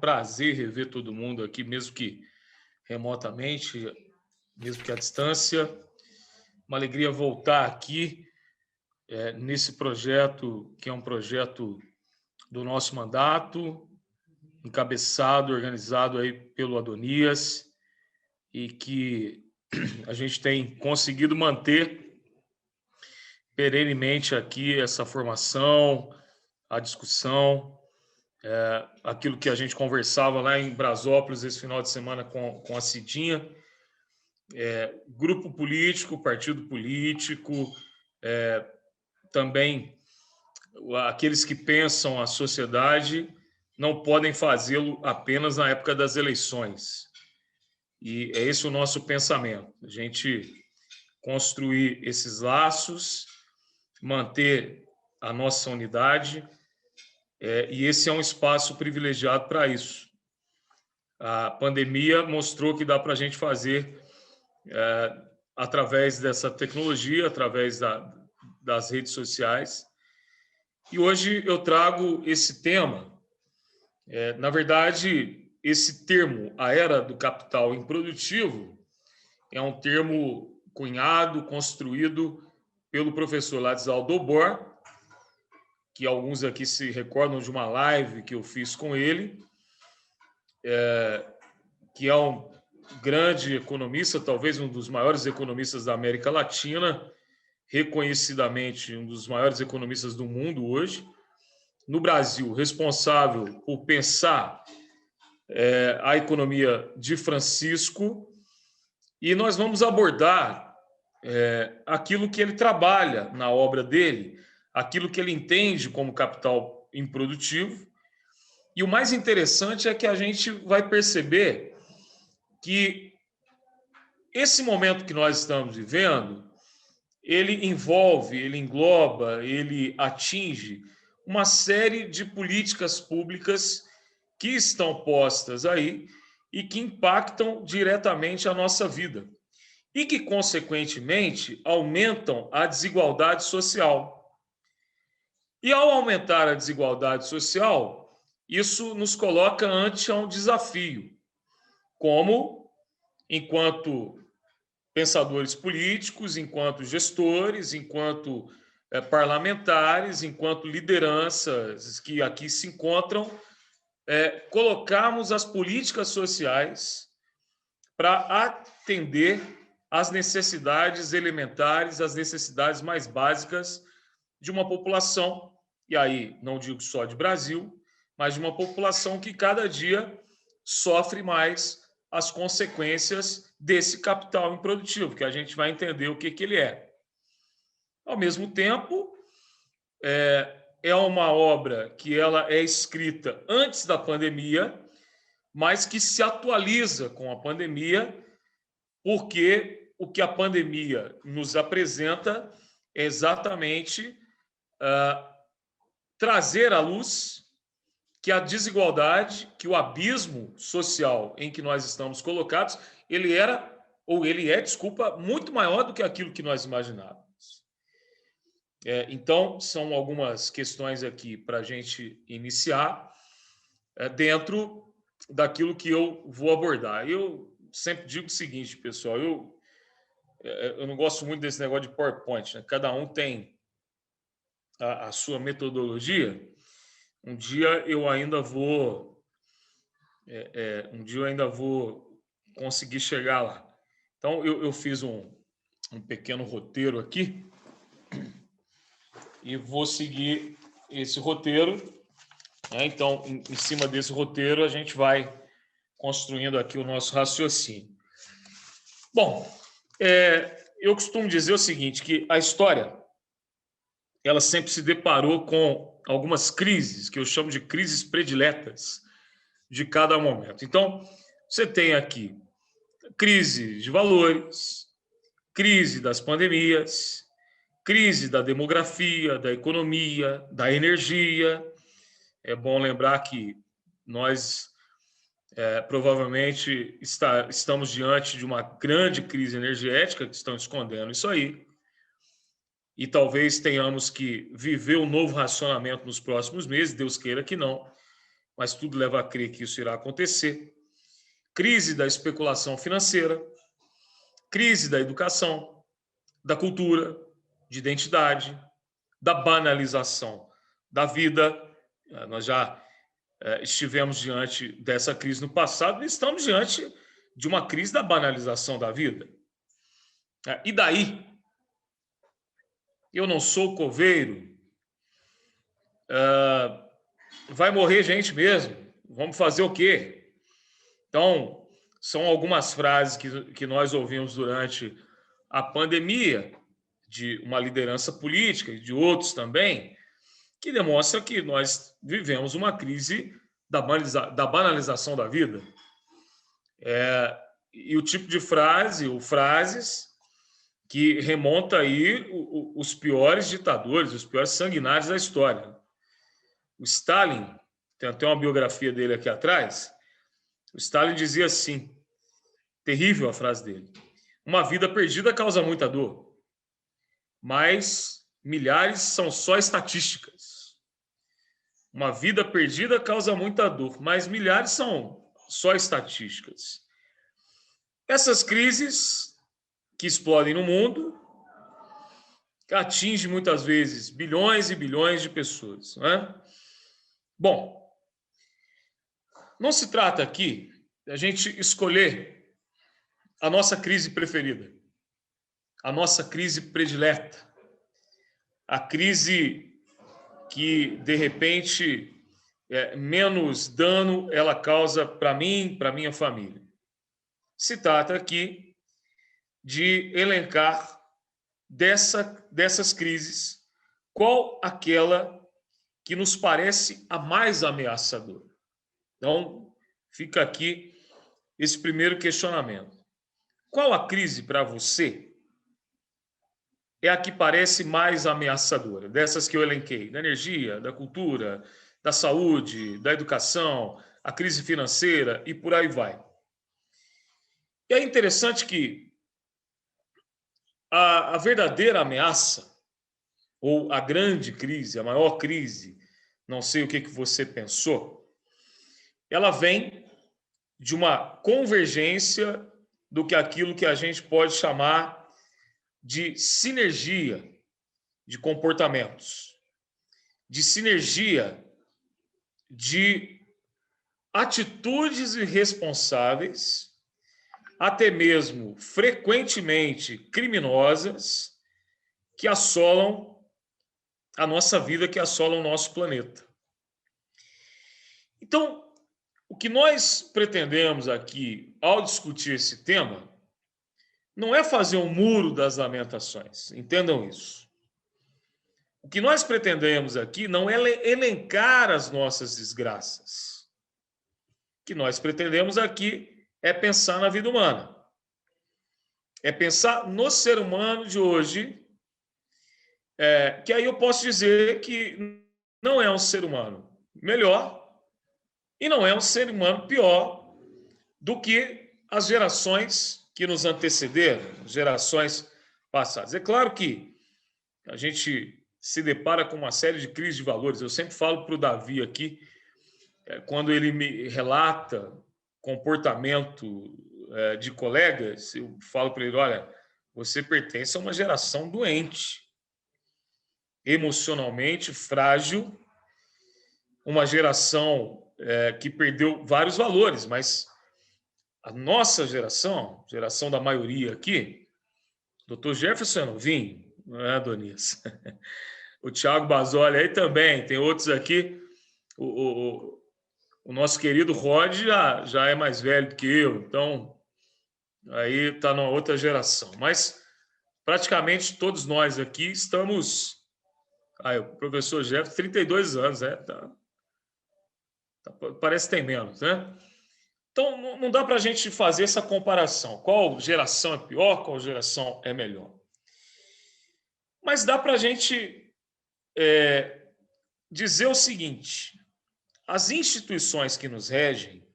prazer rever todo mundo aqui, mesmo que remotamente, mesmo que à distância. Uma alegria voltar aqui nesse projeto, que é um projeto do nosso mandato, encabeçado, organizado aí pelo Adonias, e que a gente tem conseguido manter perenemente aqui essa formação, a discussão, aquilo que a gente conversava lá em Brasópolis esse final de semana com a Cidinha, grupo político, partido político, também aqueles que pensam a sociedade não podem fazê-lo apenas na época das eleições. E é esse o nosso pensamento, a gente construir esses laços, manter a nossa unidade, e esse é um espaço privilegiado para isso. A pandemia mostrou que dá para a gente fazer através dessa tecnologia, através das redes sociais. E hoje eu trago esse tema. Na verdade, esse termo, a era do capital improdutivo, é um termo cunhado, construído pelo professor Ladislau Dobor, que alguns aqui se recordam de uma live que eu fiz com ele, que é um grande economista, talvez um dos maiores economistas da América Latina, reconhecidamente um dos maiores economistas do mundo hoje. No Brasil, responsável por pensar a economia de Francisco, e nós vamos abordar aquilo que ele trabalha na obra dele, aquilo que ele entende como capital improdutivo. E o mais interessante é que a gente vai perceber que esse momento que nós estamos vivendo, ele envolve, ele engloba, ele atinge uma série de políticas públicas que estão postas aí e que impactam diretamente a nossa vida e que, consequentemente, aumentam a desigualdade social. E, ao aumentar a desigualdade social, isso nos coloca ante um desafio, como, enquanto pensadores políticos, enquanto gestores, enquanto parlamentares, enquanto lideranças que aqui se encontram, colocarmos as políticas sociais para atender às necessidades elementares, às necessidades mais básicas de uma população, e aí não digo só de Brasil, mas de uma população que cada dia sofre mais as consequências desse capital improdutivo, que a gente vai entender o que ele é. Ao mesmo tempo, é uma obra que ela é escrita antes da pandemia, mas que se atualiza com a pandemia, porque o que a pandemia nos apresenta é exatamente trazer à luz que a desigualdade, que o abismo social em que nós estamos colocados, ele é, desculpa, muito maior do que aquilo que nós imaginávamos. Então, são algumas questões aqui para a gente iniciar dentro daquilo que eu vou abordar. Eu sempre digo o seguinte, pessoal, eu não gosto muito desse negócio de PowerPoint, né? Cada um tem a sua metodologia. Um dia eu ainda vou conseguir chegar lá. Então, eu fiz um pequeno roteiro aqui e vou seguir esse roteiro. Então, em cima desse roteiro, a gente vai construindo aqui o nosso raciocínio. Bom, eu costumo dizer o seguinte, que a história ela sempre se deparou com algumas crises, que eu chamo de crises prediletas de cada momento. Então, você tem aqui crise de valores, crise das pandemias, crise da demografia, da economia, da energia. É bom lembrar que nós provavelmente estamos diante de uma grande crise energética, que estão escondendo isso aí, e talvez tenhamos que viver um novo racionamento nos próximos meses, Deus queira que não, mas tudo leva a crer que isso irá acontecer. Crise da especulação financeira, crise da educação, da cultura, de identidade, da banalização da vida. Nós já estivemos diante dessa crise no passado e estamos diante de uma crise da banalização da vida. E daí? Eu não sou coveiro, vai morrer gente mesmo, vamos fazer o quê? Então, são algumas frases que nós ouvimos durante a pandemia, de uma liderança política e de outros também, que demonstra que nós vivemos uma crise da banalização da vida. E o tipo de frase, ou frases, que remonta aí os piores ditadores, os piores sanguinários da história. O Stalin, tem até uma biografia dele aqui atrás, o Stalin dizia assim, terrível a frase dele: uma vida perdida causa muita dor, mas milhares são só estatísticas. Uma vida perdida causa muita dor, mas milhares são só estatísticas. Essas crises que explodem no mundo atingem muitas vezes bilhões e bilhões de pessoas, não é? Bom, não se trata aqui da gente escolher a nossa crise preferida, a nossa crise predileta, a crise que, de repente, menos dano ela causa para mim, para minha família. Se trata aqui de elencar dessas crises qual aquela que nos parece a mais ameaçadora. Então, fica aqui esse primeiro questionamento. Qual a crise para você é a que parece mais ameaçadora? Dessas que eu elenquei, da energia, da cultura, da saúde, da educação, a crise financeira e por aí vai. E é interessante que a verdadeira ameaça, ou a grande crise, a maior crise, não sei o que você pensou, ela vem de uma convergência do que aquilo que a gente pode chamar de sinergia de comportamentos, de sinergia de atitudes irresponsáveis, até mesmo frequentemente criminosas, que assolam a nossa vida, que assolam o nosso planeta. Então, o que nós pretendemos aqui, ao discutir esse tema, não é fazer um muro das lamentações, entendam isso. O que nós pretendemos aqui não é elencar as nossas desgraças. O que nós pretendemos aqui é pensar na vida humana. É pensar no ser humano de hoje, que aí eu posso dizer que não é um ser humano melhor e não é um ser humano pior do que as gerações que nos antecederam, gerações passadas. É claro que a gente se depara com uma série de crises de valores. Eu sempre falo para o Davi aqui, quando ele me relata comportamento de colegas, eu falo para ele, olha, você pertence a uma geração doente, emocionalmente frágil, uma geração que perdeu vários valores, mas a nossa geração da maioria aqui, Dr. Jefferson é novinho, não é, Donias? O Thiago Basoli aí também, tem outros aqui. O nosso querido Rod já é mais velho do que eu, então aí está numa outra geração. Mas praticamente todos nós aqui estamos. O professor Jefferson, 32 anos, parece que tem menos, né? Então, não dá para a gente fazer essa comparação. Qual geração é pior, qual geração é melhor. Mas dá para a gente dizer o seguinte: as instituições que nos regem,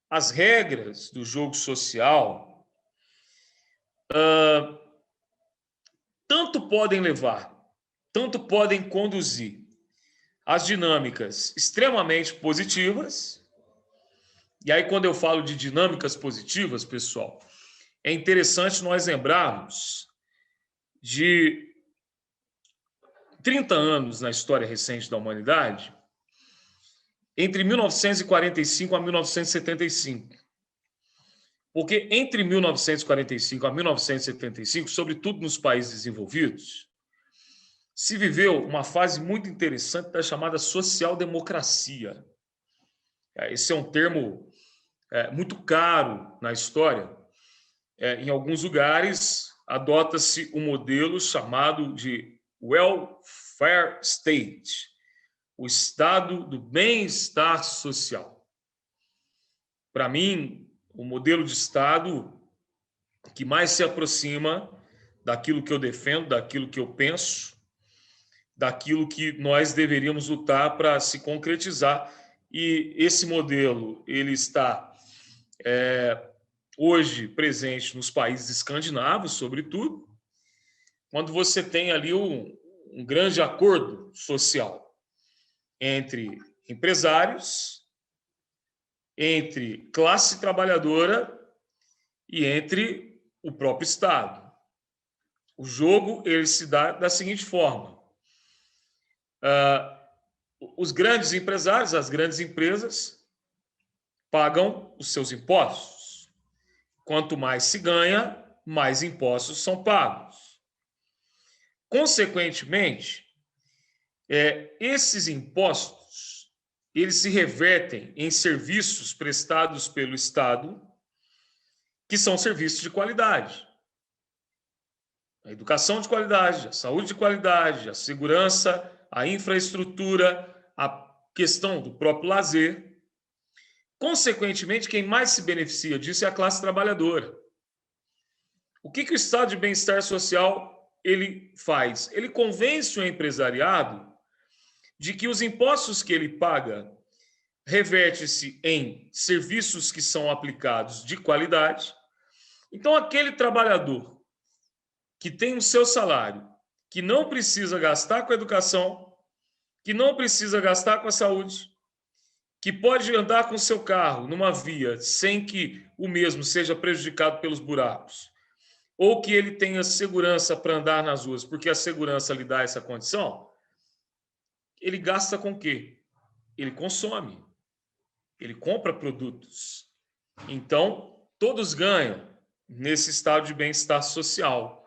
as regras do jogo social, tanto podem levar, tanto podem conduzir as dinâmicas extremamente positivas. E aí, quando eu falo de dinâmicas positivas, pessoal, é interessante nós lembrarmos de 30 anos na história recente da humanidade, entre 1945 a 1975. Porque entre 1945 a 1975, sobretudo nos países desenvolvidos, se viveu uma fase muito interessante da chamada social-democracia. Esse é um termo muito caro na história. Em alguns lugares, adota-se um modelo chamado de welfare state, o estado do bem-estar social. Para mim, o modelo de estado que mais se aproxima daquilo que eu defendo, daquilo que eu penso, daquilo que nós deveríamos lutar para se concretizar. E esse modelo ele está hoje presente nos países escandinavos, sobretudo, quando você tem ali um grande acordo social entre empresários, entre classe trabalhadora e entre o próprio Estado. O jogo ele se dá da seguinte forma: os grandes empresários, as grandes empresas, pagam os seus impostos. Quanto mais se ganha, mais impostos são pagos. Consequentemente, esses impostos eles se revertem em serviços prestados pelo Estado, que são serviços de qualidade. A educação de qualidade, a saúde de qualidade, a segurança, a infraestrutura, a questão do próprio lazer. Consequentemente, quem mais se beneficia disso é a classe trabalhadora. O que o Estado de Bem-Estar Social ele faz? Ele convence o empresariado de que os impostos que ele paga reverte-se em serviços que são aplicados de qualidade. Então, aquele trabalhador que tem o seu salário, que não precisa gastar com a educação, que não precisa gastar com a saúde, que pode andar com o seu carro numa via sem que o mesmo seja prejudicado pelos buracos, ou que ele tenha segurança para andar nas ruas, porque a segurança lhe dá essa condição, ele gasta com o quê? Ele consome, ele compra produtos. Então, todos ganham nesse estado de bem-estar social.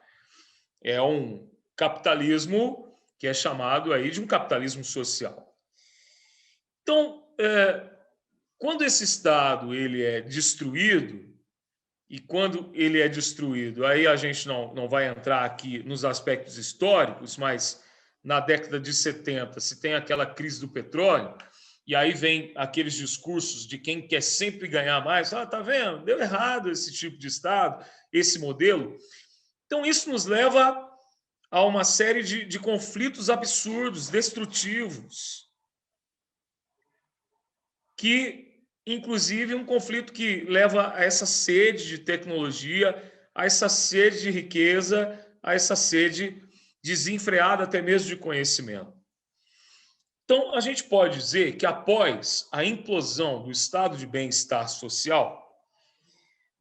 É um capitalismo que é chamado aí de um capitalismo social. Então, quando esse estado ele é destruído, e quando ele é destruído, aí a gente não vai entrar aqui nos aspectos históricos, mas na década de 70 se tem aquela crise do petróleo, e aí vem aqueles discursos de quem quer sempre ganhar mais. Tá vendo? Deu errado esse tipo de Estado, esse modelo. Então, isso nos leva a uma série de conflitos absurdos, destrutivos, que, inclusive, um conflito que leva a essa sede de tecnologia, a essa sede de riqueza, a essa sede desenfreada até mesmo de conhecimento. Então, a gente pode dizer que após a implosão do estado de bem-estar social,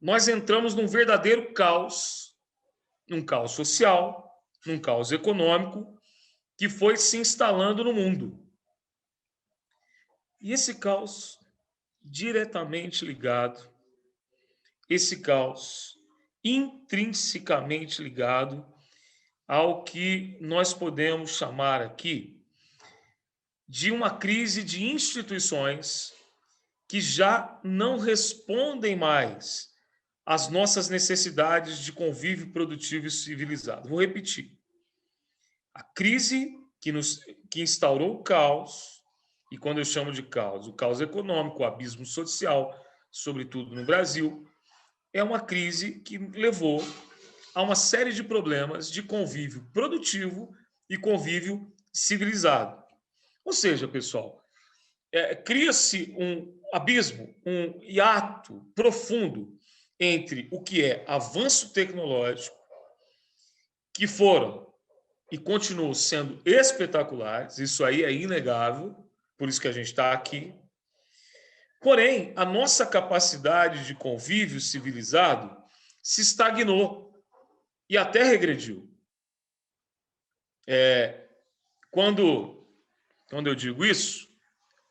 nós entramos num verdadeiro caos, num caos social, num caos econômico, que foi se instalando no mundo. E esse caos diretamente ligado, esse caos intrinsecamente ligado ao que nós podemos chamar aqui de uma crise de instituições que já não respondem mais às nossas necessidades de convívio produtivo e civilizado. Vou repetir. A crise que instaurou o caos, e quando eu chamo de caos, o caos econômico, o abismo social, sobretudo no Brasil, é uma crise que levou a uma série de problemas de convívio produtivo e convívio civilizado. Ou seja, pessoal, cria-se um abismo, um hiato profundo entre o que é avanço tecnológico, que foram e continuam sendo espetaculares, isso aí é inegável, por isso que a gente está aqui. Porém, a nossa capacidade de convívio civilizado se estagnou e até regrediu. Quando eu digo isso,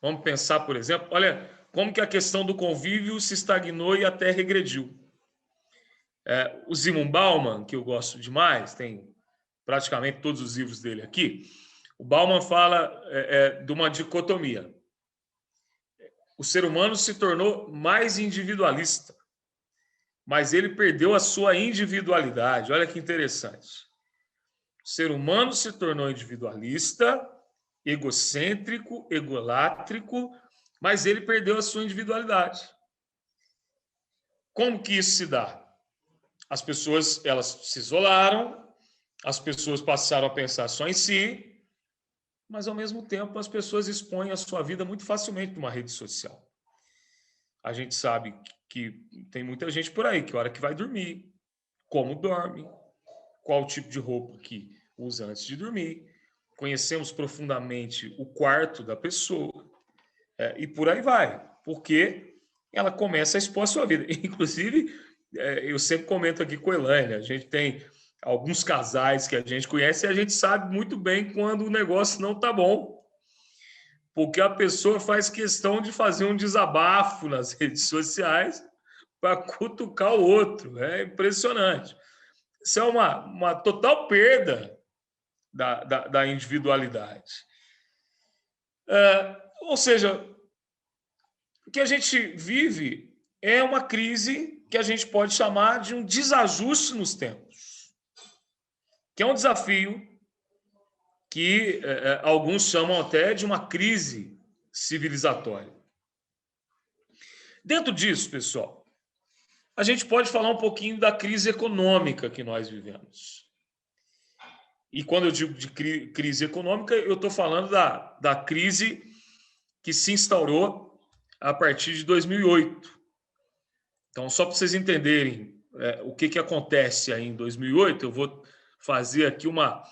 vamos pensar, por exemplo, olha como que a questão do convívio se estagnou e até regrediu. O Zygmunt Bauman, que eu gosto demais, tem praticamente todos os livros dele aqui, o Bauman fala de uma dicotomia. O ser humano se tornou mais individualista, mas ele perdeu a sua individualidade. Olha que interessante. O ser humano se tornou individualista, egocêntrico, egolátrico, mas ele perdeu a sua individualidade. Como que isso se dá? As pessoas, elas se isolaram, as pessoas passaram a pensar só em si, mas ao mesmo tempo as pessoas expõem a sua vida muito facilmente numa rede social. A gente sabe que tem muita gente por aí que a hora que vai dormir, como dorme, qual tipo de roupa que usa antes de dormir, conhecemos profundamente o quarto da pessoa, e por aí vai, porque ela começa a expor a sua vida. Inclusive, eu sempre comento aqui com a Elaine, a gente tem alguns casais que a gente conhece e a gente sabe muito bem quando o negócio não está bom, porque a pessoa faz questão de fazer um desabafo nas redes sociais para cutucar o outro. É impressionante. Isso é uma total perda da individualidade. Ou seja, o que a gente vive é uma crise que a gente pode chamar de um desajuste nos tempos, que é um desafio que alguns chamam até de uma crise civilizatória. Dentro disso, pessoal, a gente pode falar um pouquinho da crise econômica que nós vivemos. E quando eu digo de crise econômica, eu estou falando da crise que se instaurou a partir de 2008. Então, só para vocês entenderem o que acontece aí em 2008, eu vou fazer aqui uma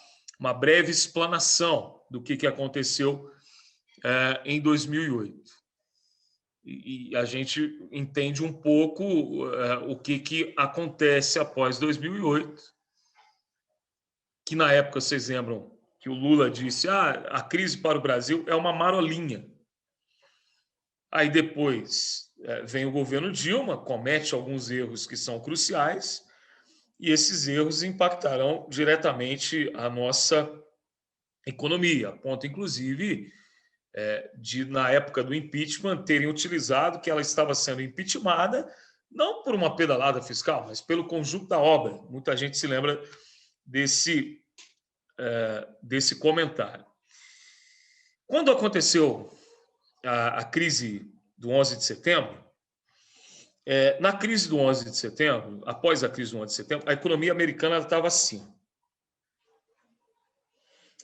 breve explanação do que aconteceu em 2008. E a gente entende um pouco o que acontece após 2008, que na época, vocês lembram que o Lula disse a crise para o Brasil é uma marolinha. Aí depois vem o governo Dilma, comete alguns erros que são cruciais, e esses erros impactarão diretamente a nossa economia, a ponto, inclusive, de, na época do impeachment, terem utilizado que ela estava sendo impeachmentada, não por uma pedalada fiscal, mas pelo conjunto da obra. Muita gente se lembra desse comentário. Quando aconteceu a crise do 11 de setembro, na crise do 11 de setembro, após a crise do 11 de setembro, a economia americana estava assim.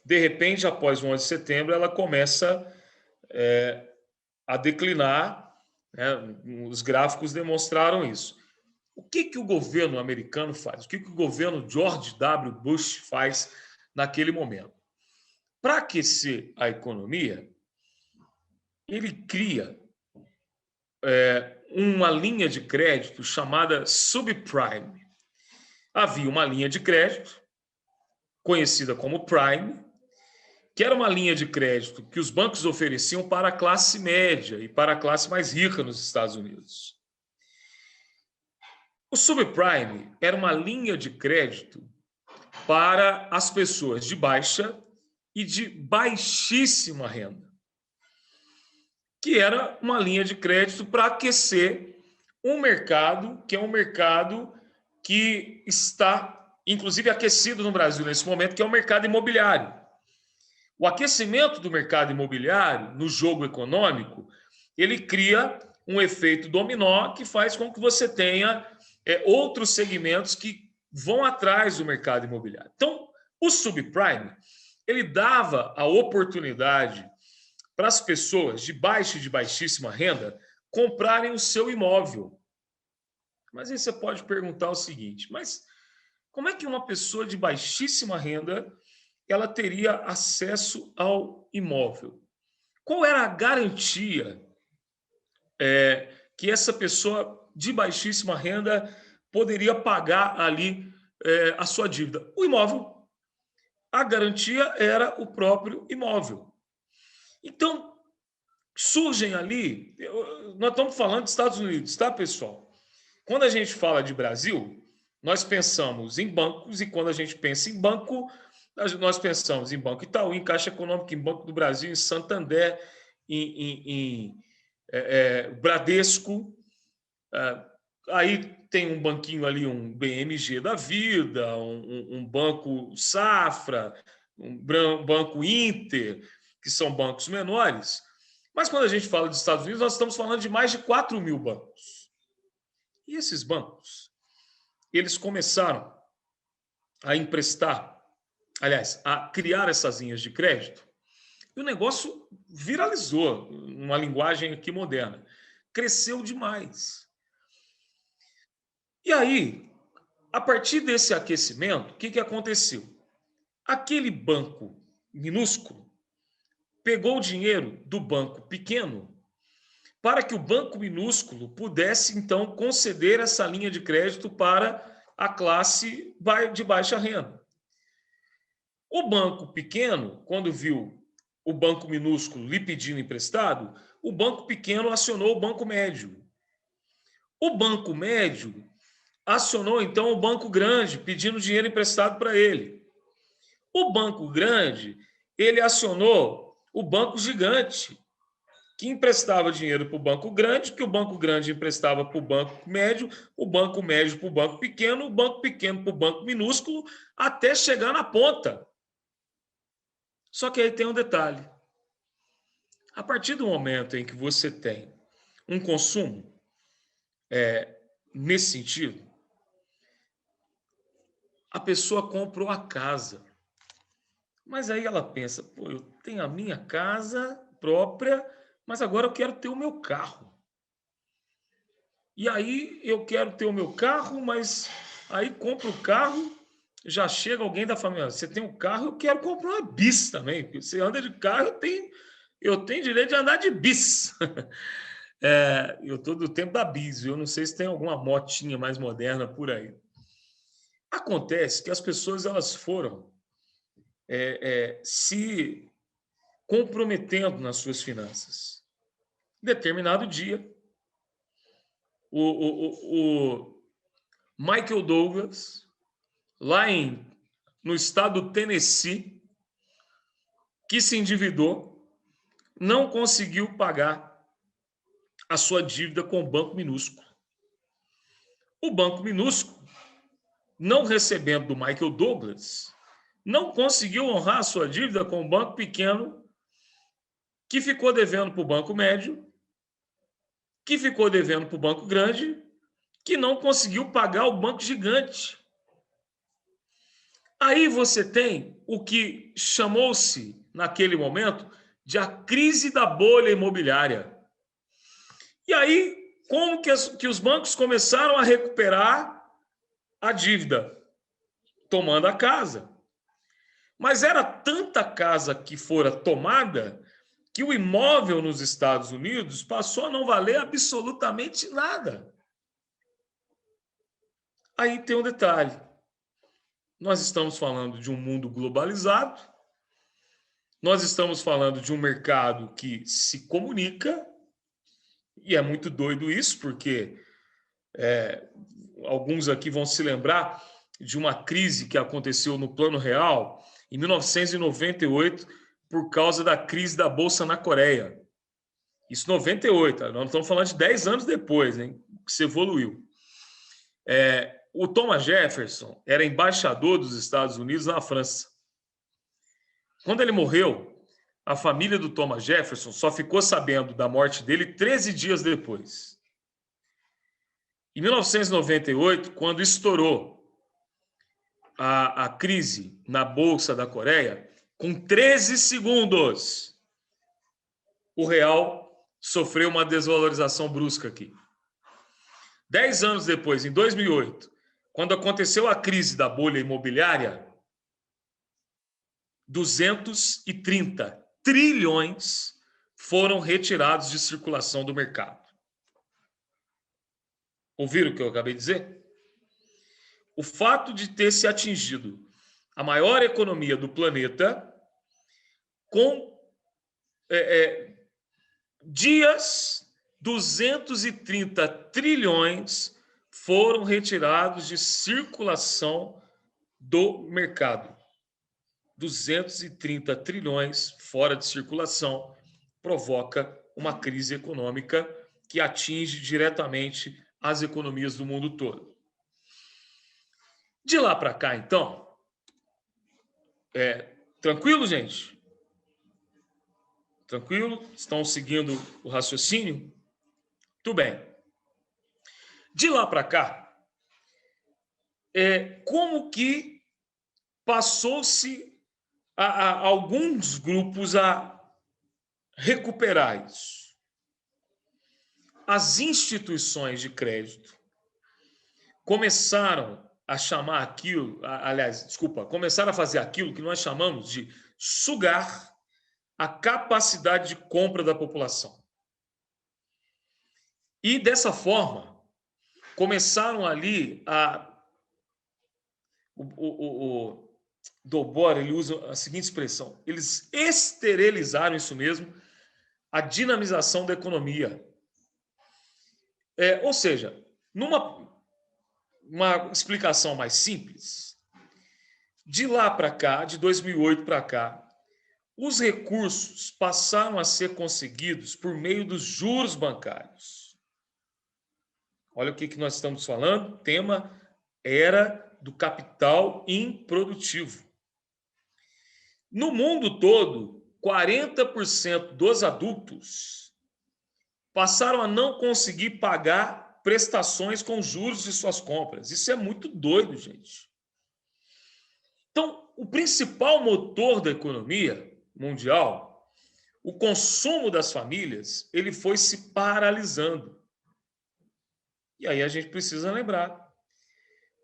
De repente, após o 11 de setembro, ela começa a declinar, né? Os gráficos demonstraram isso. O que o governo americano faz? O que o governo George W. Bush faz naquele momento? Para aquecer a economia, ele cria uma linha de crédito chamada subprime. Havia uma linha de crédito, conhecida como prime, que era uma linha de crédito que os bancos ofereciam para a classe média e para a classe mais rica nos Estados Unidos. O subprime era uma linha de crédito para as pessoas de baixa e de baixíssima renda, que era uma linha de crédito para aquecer um mercado, que é um mercado que está, inclusive, aquecido no Brasil nesse momento, que é o mercado imobiliário. O aquecimento do mercado imobiliário no jogo econômico, ele cria um efeito dominó que faz com que você tenha outros segmentos que vão atrás do mercado imobiliário. Então, o subprime, ele dava a oportunidade para as pessoas de baixa e de baixíssima renda comprarem o seu imóvel. Mas aí você pode perguntar o seguinte, mas como é que uma pessoa de baixíssima renda ela teria acesso ao imóvel. Qual era a garantia que essa pessoa de baixíssima renda poderia pagar ali a sua dívida? O imóvel. A garantia era o próprio imóvel. Então, surgem ali, nós estamos falando dos Estados Unidos, tá, pessoal? Quando a gente fala de Brasil, nós pensamos em bancos, e quando a gente pensa em banco, nós pensamos em Banco Itaú, em Caixa Econômica, em Banco do Brasil, em Santander, em Bradesco. Aí tem um banquinho ali, um BMG da vida, um Banco Safra, um Banco Inter, que são bancos menores. Mas quando a gente fala dos Estados Unidos, nós estamos falando de mais de 4 mil bancos. E esses bancos, eles começaram a emprestar, aliás, a criar essas linhas de crédito, e o negócio viralizou, numa linguagem aqui moderna. Cresceu demais. E aí, a partir desse aquecimento, o que aconteceu? Aquele banco minúsculo pegou o dinheiro do banco pequeno para que o banco minúsculo pudesse, então, conceder essa linha de crédito para a classe de baixa renda. O banco pequeno, quando viu o banco minúsculo lhe pedindo emprestado, o banco pequeno acionou o banco médio. O banco médio acionou, então, o banco grande, pedindo dinheiro emprestado para ele. O banco grande, ele acionou o banco gigante, que emprestava dinheiro para o banco grande, que o banco grande emprestava para o banco médio para o banco pequeno para o banco minúsculo, até chegar na ponta. Só que aí tem um detalhe. A partir do momento em que você tem um consumo nesse sentido, a pessoa comprou a casa. Mas aí ela pensa, pô, eu tenho a minha casa própria, mas agora eu quero ter o meu carro. E aí eu quero ter o meu carro, mas aí compro o carro, já chega alguém da família, você tem um carro, eu quero comprar uma bis também, porque você anda de carro, eu tenho direito de andar de bis. Eu estou do tempo da bis, eu não sei se tem alguma motinha mais moderna por aí. Acontece que as pessoas elas foram se comprometendo nas suas finanças. Em determinado dia, o Michael Douglas, lá no estado do Tennessee, que se endividou, não conseguiu pagar a sua dívida com o banco minúsculo. O banco minúsculo, não recebendo do Michael Douglas, não conseguiu honrar a sua dívida com o banco pequeno, que ficou devendo para o banco médio, que ficou devendo para o banco grande, que não conseguiu pagar o banco gigante. Aí você tem o que chamou-se, naquele momento, de a crise da bolha imobiliária. E aí, como que os bancos começaram a recuperar a dívida? Tomando a casa. Mas era tanta casa que fora tomada que o imóvel nos Estados Unidos passou a não valer absolutamente nada. Aí tem um detalhe. Nós estamos falando de um mundo globalizado, nós estamos falando de um mercado que se comunica, e é muito doido isso, porque alguns aqui vão se lembrar de uma crise que aconteceu no Plano Real em 1998 por causa da crise da Bolsa na Coreia. Isso em 98, nós não estamos falando de 10 anos depois, hein, que se evoluiu. O Thomas Jefferson era embaixador dos Estados Unidos na França. Quando ele morreu, a família do Thomas Jefferson só ficou sabendo da morte dele 13 dias depois. Em 1998, quando estourou a crise na Bolsa da Coreia, com 13 segundos, o real sofreu uma desvalorização brusca aqui. 10 anos depois, em 2008, quando aconteceu a crise da bolha imobiliária, 230 trilhões foram retirados de circulação do mercado. Ouviram o que eu acabei de dizer? O fato de ter se atingido a maior economia do planeta com dias, 230 trilhões foram retirados de circulação do mercado. 230 trilhões fora de circulação provoca uma crise econômica que atinge diretamente as economias do mundo todo. De lá para cá, então, tranquilo, gente? Tranquilo? Estão seguindo o raciocínio? Tudo bem. De lá para cá, como que passou-se a alguns grupos a recuperar isso? As instituições de crédito começaram a chamar aquilo, começaram a fazer aquilo que nós chamamos de sugar a capacidade de compra da população. E dessa forma, começaram ali o Dobor, ele usa a seguinte expressão: eles esterilizaram isso mesmo, a dinamização da economia. Ou seja, uma explicação mais simples, de lá para cá, de 2008 para cá, os recursos passaram a ser conseguidos por meio dos juros bancários. Olha o que nós estamos falando, tema era do capital improdutivo. No mundo todo, 40% dos adultos passaram a não conseguir pagar prestações com juros de suas compras. Isso é muito doido, gente. Então, o principal motor da economia mundial, o consumo das famílias, ele foi se paralisando. E aí a gente precisa lembrar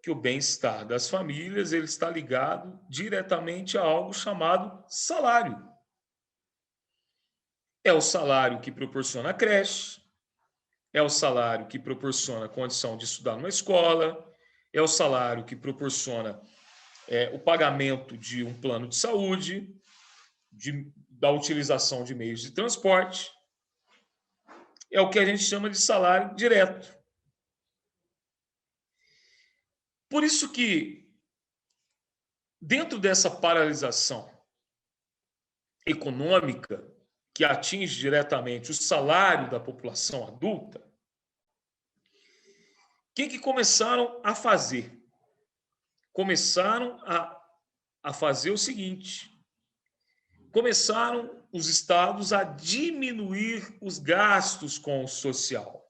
que o bem-estar das famílias ele está ligado diretamente a algo chamado salário. É o salário que proporciona a creche, é o salário que proporciona a condição de estudar numa escola, é o salário que proporciona o pagamento de um plano de saúde, da utilização de meios de transporte. É o que a gente chama de salário direto. Por isso que, dentro dessa paralisação econômica, que atinge diretamente o salário da população adulta, o que começaram a fazer? Começaram a fazer o seguinte: começaram os estados a diminuir os gastos com o social.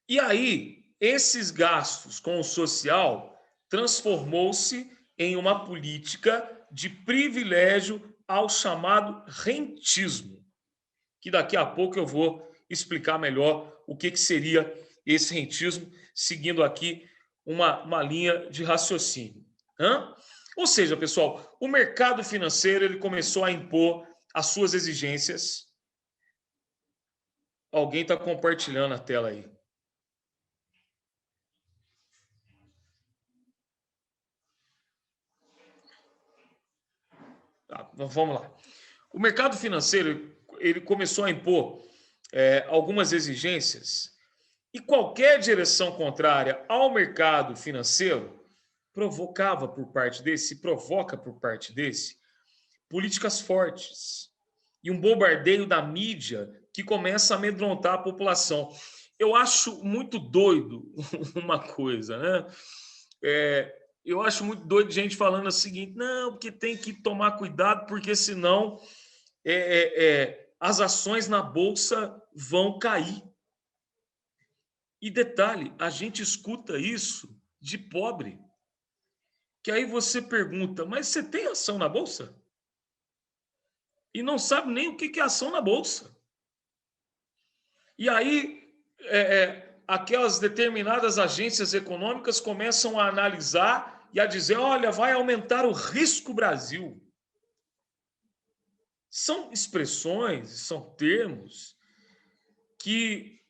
E aí, esses gastos com o social transformou-se em uma política de privilégio ao chamado rentismo, que daqui a pouco eu vou explicar melhor o que seria esse rentismo, seguindo aqui uma linha de raciocínio. Ou seja, pessoal, o mercado financeiro ele começou a impor as suas exigências. Alguém está compartilhando a tela aí. Tá, vamos lá. O mercado financeiro ele começou a impor algumas exigências e qualquer direção contrária ao mercado financeiro provoca por parte desse políticas fortes e um bombardeio da mídia que começa a amedrontar a população. Eu acho muito doido uma coisa, né? Eu acho muito doido gente falando o seguinte: não, porque tem que tomar cuidado, porque senão as ações na Bolsa vão cair. E detalhe, a gente escuta isso de pobre. Que aí você pergunta, mas você tem ação na Bolsa? E não sabe nem o que é ação na Bolsa. E aí, aquelas determinadas agências econômicas começam a analisar e a dizer, olha, vai aumentar o risco Brasil. São expressões, são termos que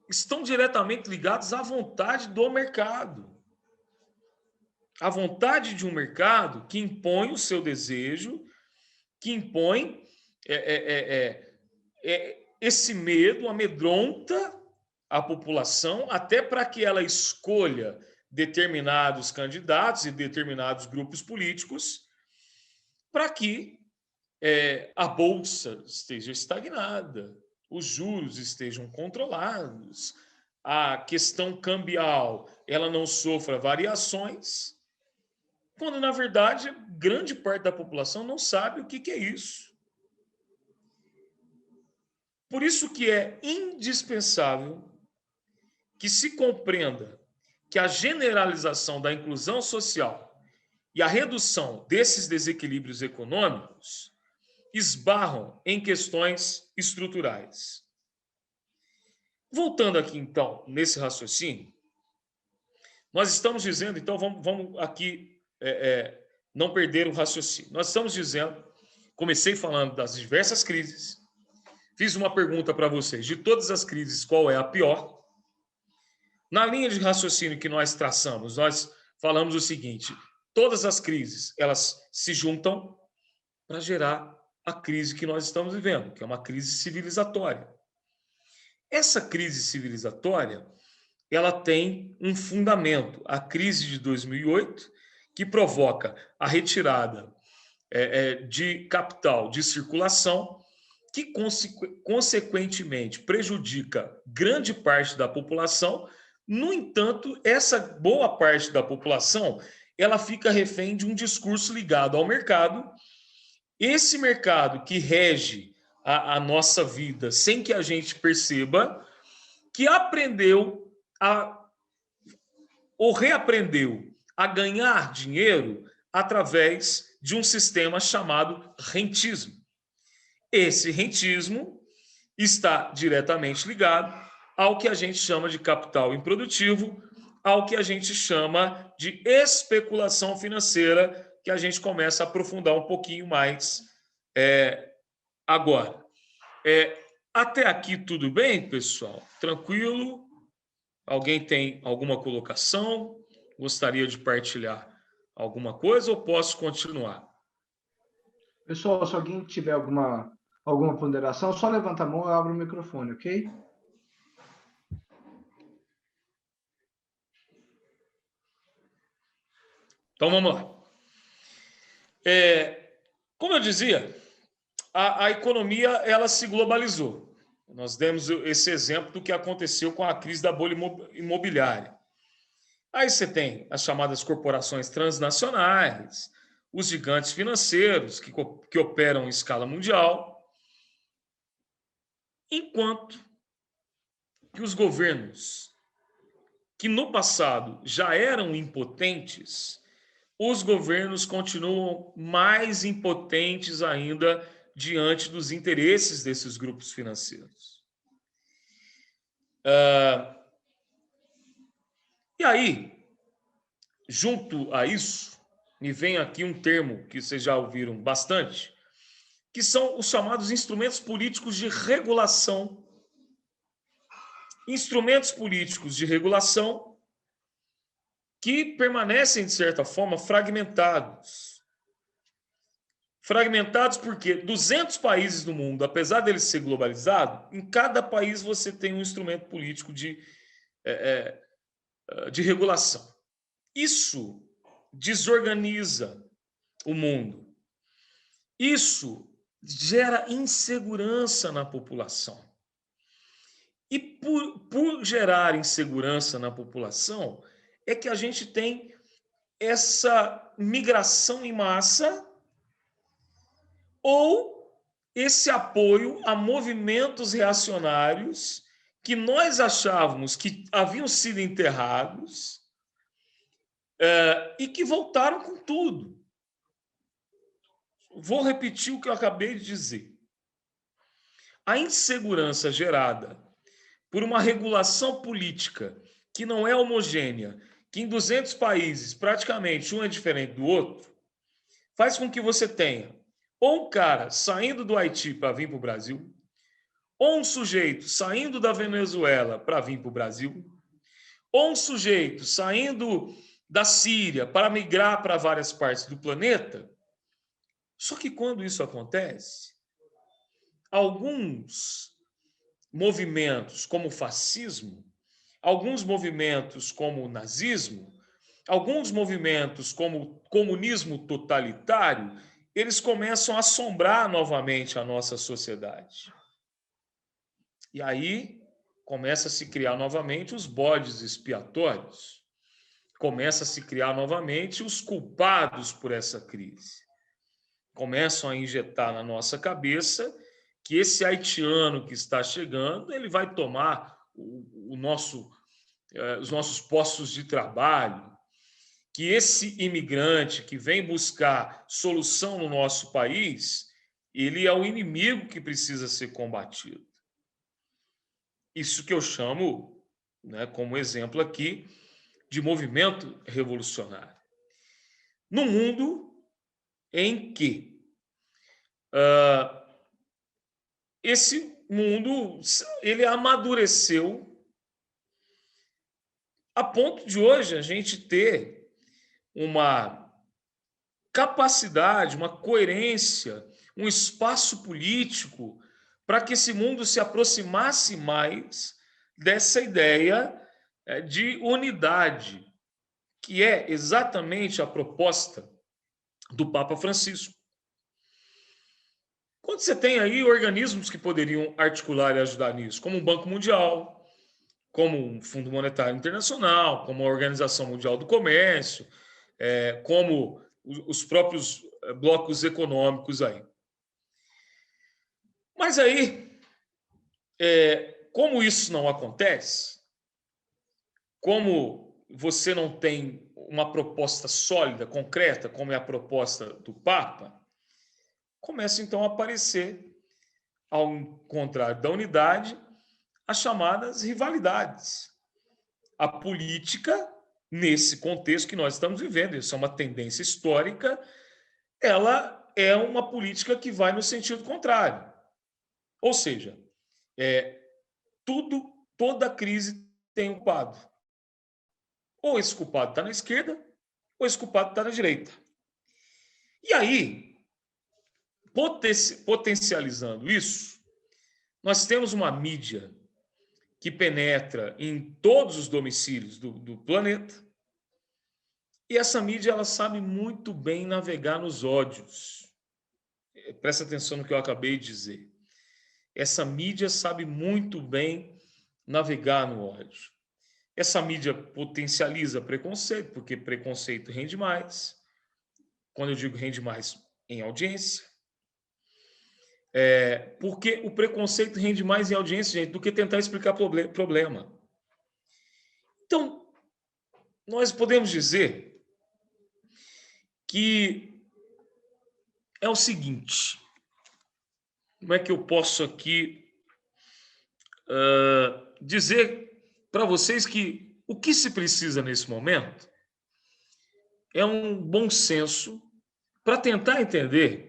estão diretamente ligados à vontade do mercado. A vontade de um mercado que impõe o seu desejo, que impõe esse medo, amedronta a população, até para que ela escolha determinados candidatos e determinados grupos políticos, para que a bolsa esteja estagnada, os juros estejam controlados, a questão cambial ela não sofra variações, quando, na verdade, grande parte da população não sabe o que é isso. Por isso que é indispensável que se compreenda que a generalização da inclusão social e a redução desses desequilíbrios econômicos esbarram em questões estruturais. Voltando aqui, então, nesse raciocínio, nós estamos dizendo, então, vamos aqui não perder o raciocínio. Nós estamos dizendo, comecei falando das diversas crises, fiz uma pergunta para vocês, de todas as crises, qual é a pior? Na linha de raciocínio que nós traçamos, nós falamos o seguinte, todas as crises, elas se juntam para gerar a crise que nós estamos vivendo, que é uma crise civilizatória. Essa crise civilizatória, ela tem um fundamento, a crise de 2008, que provoca a retirada de capital de circulação, que consequentemente prejudica grande parte da população. No entanto, essa boa parte da população, ela fica refém de um discurso ligado ao mercado. Esse mercado que rege a nossa vida sem que a gente perceba, que aprendeu ou reaprendeu a ganhar dinheiro através de um sistema chamado rentismo. Esse rentismo está diretamente ligado ao que a gente chama de capital improdutivo, ao que a gente chama de especulação financeira, que a gente começa a aprofundar um pouquinho mais agora. Até aqui tudo bem, pessoal? Tranquilo? Alguém tem alguma colocação? Gostaria de partilhar alguma coisa ou posso continuar? Pessoal, se alguém tiver alguma ponderação, só levanta a mão e eu abro o microfone, ok? Então vamos lá. Como eu dizia, a economia ela se globalizou. Nós demos esse exemplo do que aconteceu com a crise da bolha imobiliária. Aí você tem as chamadas corporações transnacionais, os gigantes financeiros que operam em escala mundial, enquanto que os governos que no passado já eram impotentes, os governos continuam mais impotentes ainda diante dos interesses desses grupos financeiros. E aí, junto a isso, me vem aqui um termo que vocês já ouviram bastante, que são os chamados instrumentos políticos de regulação. Instrumentos políticos de regulação que permanecem, de certa forma, fragmentados. Fragmentados porque 200 países do mundo, apesar deles ser globalizado, em cada país você tem um instrumento político de regulação. Isso desorganiza o mundo. Isso gera insegurança na população. E por gerar insegurança na população, é que a gente tem essa migração em massa ou esse apoio a movimentos reacionários que nós achávamos que haviam sido enterrados e que voltaram com tudo. Vou repetir o que eu acabei de dizer. A insegurança gerada por uma regulação política que não é homogênea, que em 200 países, praticamente um é diferente do outro, faz com que você tenha ou um cara saindo do Haiti para vir para o Brasil, ou um sujeito saindo da Venezuela para vir para o Brasil, ou um sujeito saindo da Síria para migrar para várias partes do planeta. Só que quando isso acontece, alguns movimentos como o fascismo, alguns movimentos como o nazismo, alguns movimentos como o comunismo totalitário, eles começam a assombrar novamente a nossa sociedade. E aí começa a se criar novamente os bodes expiatórios, começa a se criar novamente os culpados por essa crise. Começam a injetar na nossa cabeça que esse haitiano que está chegando, ele vai tomar os nossos postos de trabalho, que esse imigrante que vem buscar solução no nosso país, ele é o inimigo que precisa ser combatido. Isso que eu chamo, né, como exemplo aqui, de movimento revolucionário. No mundo em que esse mundo ele amadureceu a ponto de hoje a gente ter uma capacidade, uma coerência, um espaço político para que esse mundo se aproximasse mais dessa ideia de unidade, que é exatamente a proposta do Papa Francisco. Quando você tem aí organismos que poderiam articular e ajudar nisso, como o Banco Mundial, como o Fundo Monetário Internacional, como a Organização Mundial do Comércio, como os próprios blocos econômicos aí. Mas aí, como isso não acontece, como você não tem uma proposta sólida, concreta, como é a proposta do Papa, começa então a aparecer, ao contrário da unidade, as chamadas rivalidades. A política, nesse contexto que nós estamos vivendo, isso é uma tendência histórica, ela é uma política que vai no sentido contrário. Ou seja, toda crise tem um culpado. Ou esse culpado está na esquerda, ou esse culpado está na direita. E aí, potencializando isso, nós temos uma mídia que penetra em todos os domicílios do planeta, e essa mídia ela sabe muito bem navegar nos ódios. Presta atenção no que eu acabei de dizer. Essa mídia sabe muito bem navegar no ódio. Essa mídia potencializa preconceito, porque preconceito rende mais. Quando eu digo rende mais, em audiência. Porque o preconceito rende mais em audiência, gente, do que tentar explicar problema. Então, nós podemos dizer que é o seguinte, como é que eu posso aqui dizer para vocês que o que se precisa nesse momento é um bom senso para tentar entender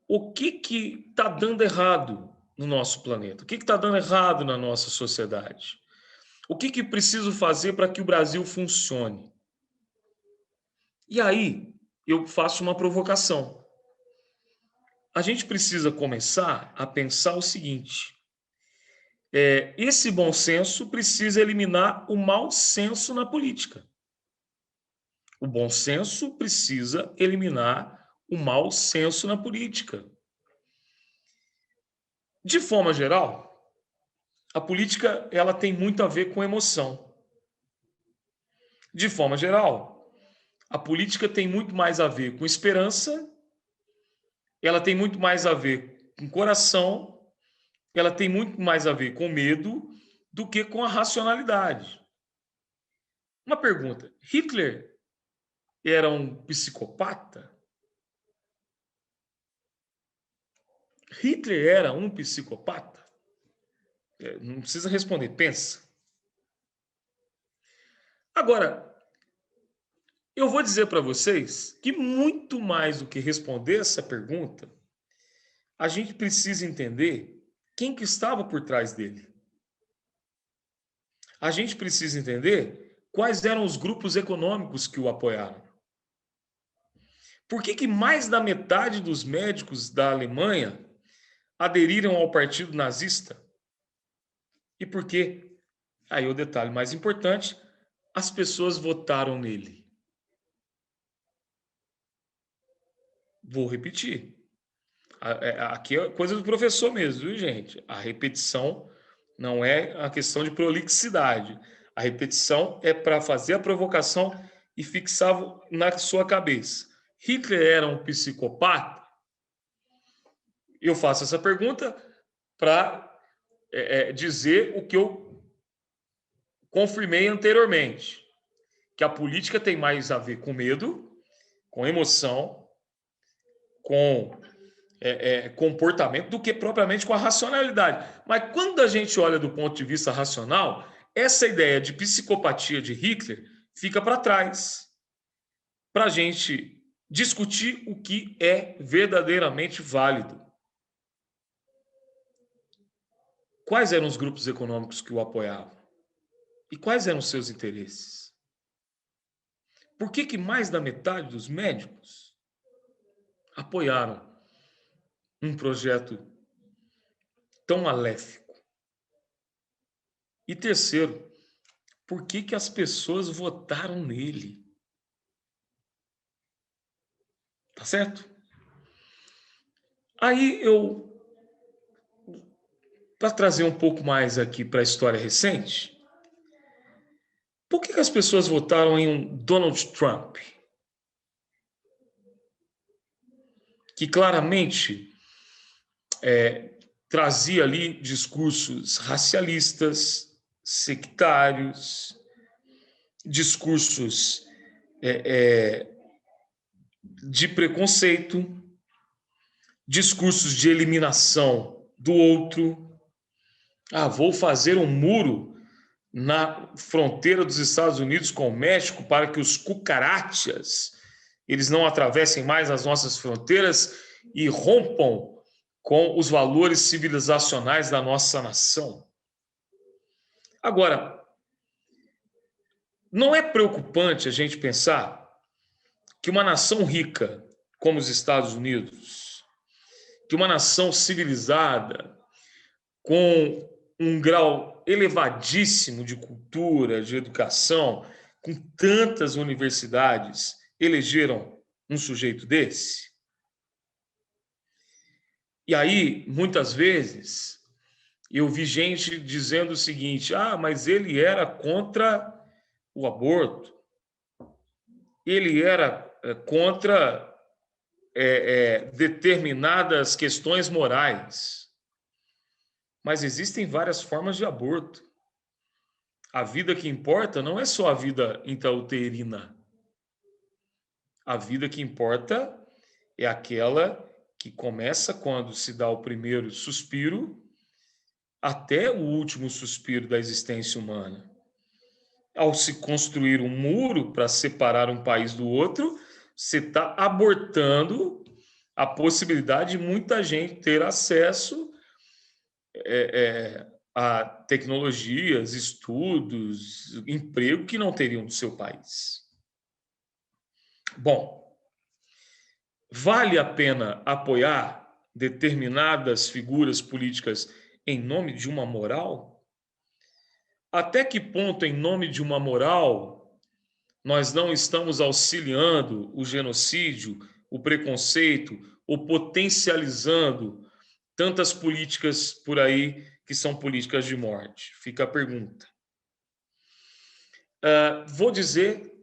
o que está dando errado no nosso planeta, o que está dando errado na nossa sociedade, o que preciso fazer para que o Brasil funcione. E aí eu faço uma provocação. A gente precisa começar a pensar o seguinte: esse bom senso precisa eliminar o mau senso na política. O bom senso precisa eliminar o mau senso na política. De forma geral, a política ela tem muito a ver com emoção. De forma geral, a política tem muito mais a ver com esperança, ela tem muito mais a ver com coração, ela tem muito mais a ver com medo do que com a racionalidade. Uma pergunta: Hitler era um psicopata? Hitler era um psicopata? Não precisa responder, pensa. Agora, Eu vou dizer para vocês que muito mais do que responder essa pergunta, a gente precisa entender quem que estava por trás dele. A gente precisa entender quais eram os grupos econômicos que o apoiaram. Por que mais da metade dos médicos da Alemanha aderiram ao partido nazista? E por quê? Aí o detalhe mais importante, as pessoas votaram nele. Vou repetir. Aqui é coisa do professor mesmo, viu, gente? A repetição não é a questão de prolixidade. A repetição é para fazer a provocação e fixar na sua cabeça. Hitler era um psicopata? Eu faço essa pergunta para dizer o que eu confirmei anteriormente, que a política tem mais a ver com medo, com emoção, com comportamento, do que propriamente com a racionalidade. Mas quando a gente olha do ponto de vista racional, essa ideia de psicopatia de Hitler fica para trás, para a gente discutir o que é verdadeiramente válido. Quais eram os grupos econômicos que o apoiavam? E quais eram os seus interesses? Por que mais da metade dos médicos apoiaram um projeto tão maléfico? E terceiro, por que as pessoas votaram nele? Tá certo? Aí para trazer um pouco mais aqui para a história recente, por que as pessoas votaram em um Donald Trump? Que claramente trazia ali discursos racialistas, sectários, discursos de preconceito, discursos de eliminação do outro. Vou fazer um muro na fronteira dos Estados Unidos com o México para que os cucarachas eles não atravessem mais as nossas fronteiras e rompam com os valores civilizacionais da nossa nação. Agora, não é preocupante a gente pensar que uma nação rica como os Estados Unidos, que uma nação civilizada, com um grau elevadíssimo de cultura, de educação, com tantas universidades, elegeram um sujeito desse? E aí, muitas vezes, eu vi gente dizendo o seguinte: mas ele era contra o aborto, ele era contra determinadas questões morais. Mas existem várias formas de aborto. A vida que importa não é só a vida intrauterina. A vida que importa é aquela que começa quando se dá o primeiro suspiro até o último suspiro da existência humana. Ao se construir um muro para separar um país do outro, você está abortando a possibilidade de muita gente ter acesso a tecnologias, estudos, emprego que não teriam no seu país. Bom, vale a pena apoiar determinadas figuras políticas em nome de uma moral? Até que ponto, em nome de uma moral, nós não estamos auxiliando o genocídio, o preconceito, ou potencializando tantas políticas por aí que são políticas de morte? Fica a pergunta. Vou dizer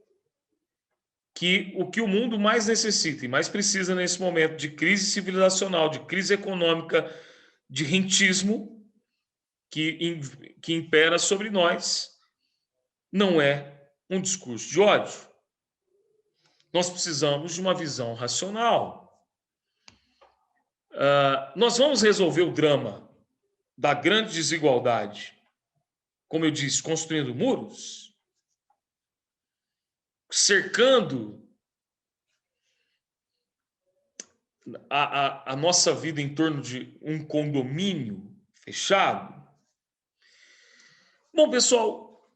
que o que o mundo mais necessita e mais precisa nesse momento de crise civilizacional, de crise econômica, de rentismo que impera sobre nós, não é um discurso de ódio. Nós precisamos de uma visão racional. Nós vamos resolver o drama da grande desigualdade, como eu disse, construindo muros? cercando a nossa vida em torno de um condomínio fechado? Bom, pessoal,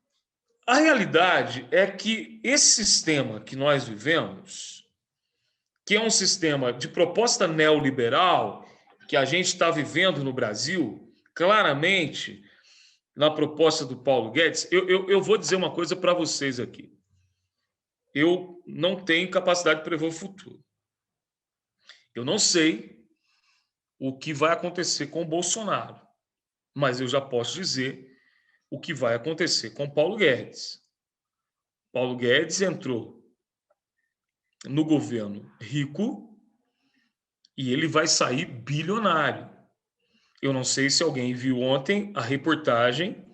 a realidade é que esse sistema que nós vivemos, que é um sistema de proposta neoliberal que a gente está vivendo no Brasil, claramente, na proposta do Paulo Guedes, eu vou dizer uma coisa para vocês aqui. Eu não tenho capacidade de prever o futuro. Eu não sei o que vai acontecer com o Bolsonaro, mas eu já posso dizer o que vai acontecer com Paulo Guedes. Paulo Guedes entrou no governo rico e ele vai sair bilionário. Eu não sei se alguém viu ontem a reportagem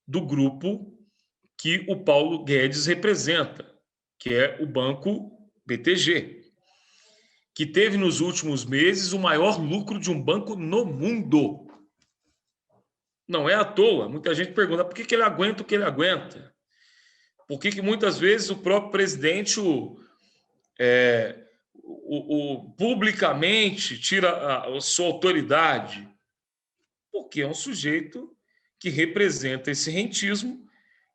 do grupo que o Paulo Guedes representa, que é o Banco BTG, que teve nos últimos meses o maior lucro de um banco no mundo. Não é à toa. Muita gente pergunta por que ele aguenta o que ele aguenta. Por que muitas vezes o próprio presidente publicamente tira a sua autoridade? Porque é um sujeito que representa esse rentismo,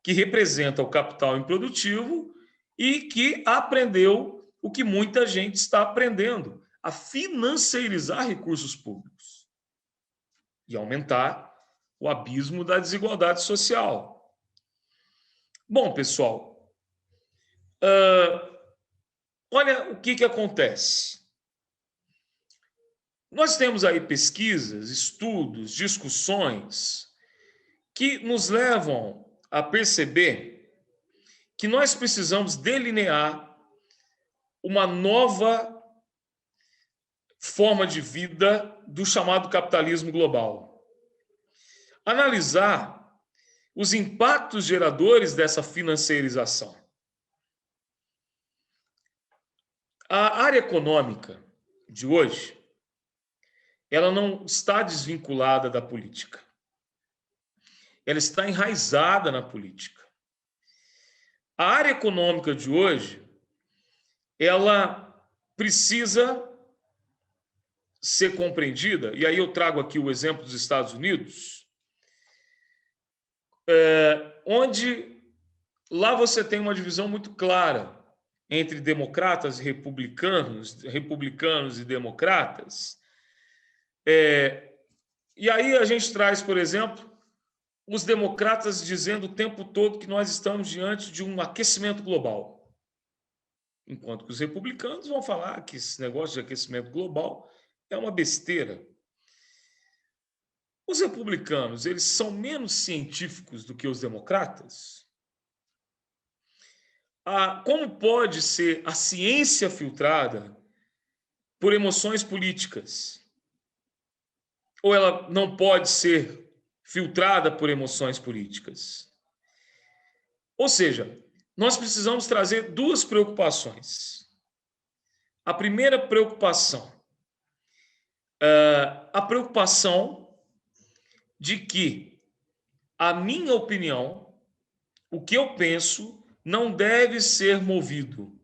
que representa o capital improdutivo e que aprendeu o que muita gente está aprendendo, a financiarizar recursos públicos e aumentar o abismo da desigualdade social. Bom, pessoal, olha o que acontece. Nós temos aí pesquisas, estudos, discussões que nos levam a perceber que nós precisamos delinear uma nova forma de vida do chamado capitalismo global. Analisar os impactos geradores dessa financiarização. A área econômica de hoje, ela não está desvinculada da política. Ela está enraizada na política. A área econômica de hoje, ela precisa ser compreendida, e aí eu trago aqui o exemplo dos Estados Unidos, onde lá você tem uma divisão muito clara entre democratas e republicanos e democratas. E aí a gente traz, por exemplo, os democratas dizendo o tempo todo que nós estamos diante de um aquecimento global, enquanto que os republicanos vão falar que esse negócio de aquecimento global é uma besteira. Os republicanos, eles são menos científicos do que os democratas? Como pode ser a ciência filtrada por emoções políticas? Ou ela não pode ser filtrada por emoções políticas? Ou seja, nós precisamos trazer duas preocupações. A primeira preocupação, a preocupação de que a minha opinião, o que eu penso, não deve ser movido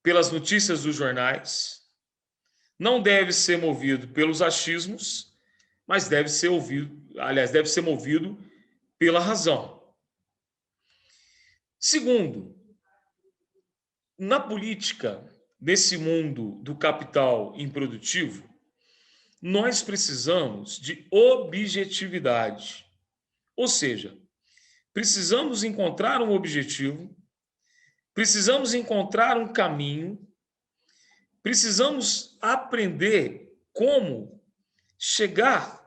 pelas notícias dos jornais, não deve ser movido pelos achismos, mas deve ser movido pela razão. Segundo, na política, nesse mundo do capital improdutivo, nós precisamos de objetividade. Ou seja, precisamos encontrar um objetivo, precisamos encontrar um caminho, precisamos aprender como chegar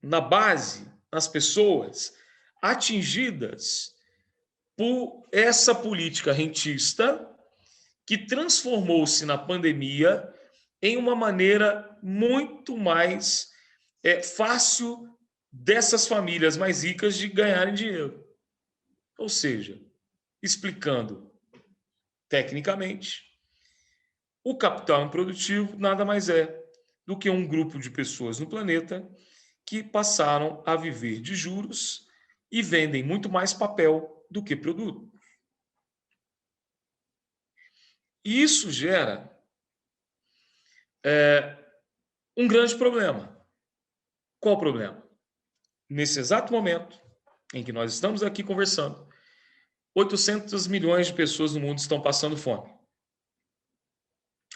na base, nas pessoas atingidas por essa política rentista que transformou-se na pandemia em uma maneira muito mais fácil dessas famílias mais ricas de ganharem dinheiro. Ou seja, explicando tecnicamente, o capital improdutivo nada mais é do que um grupo de pessoas no planeta que passaram a viver de juros e vendem muito mais papel do que produto. E isso gera um grande problema. Qual o problema? Nesse exato momento em que nós estamos aqui conversando, 800 milhões de pessoas no mundo estão passando fome.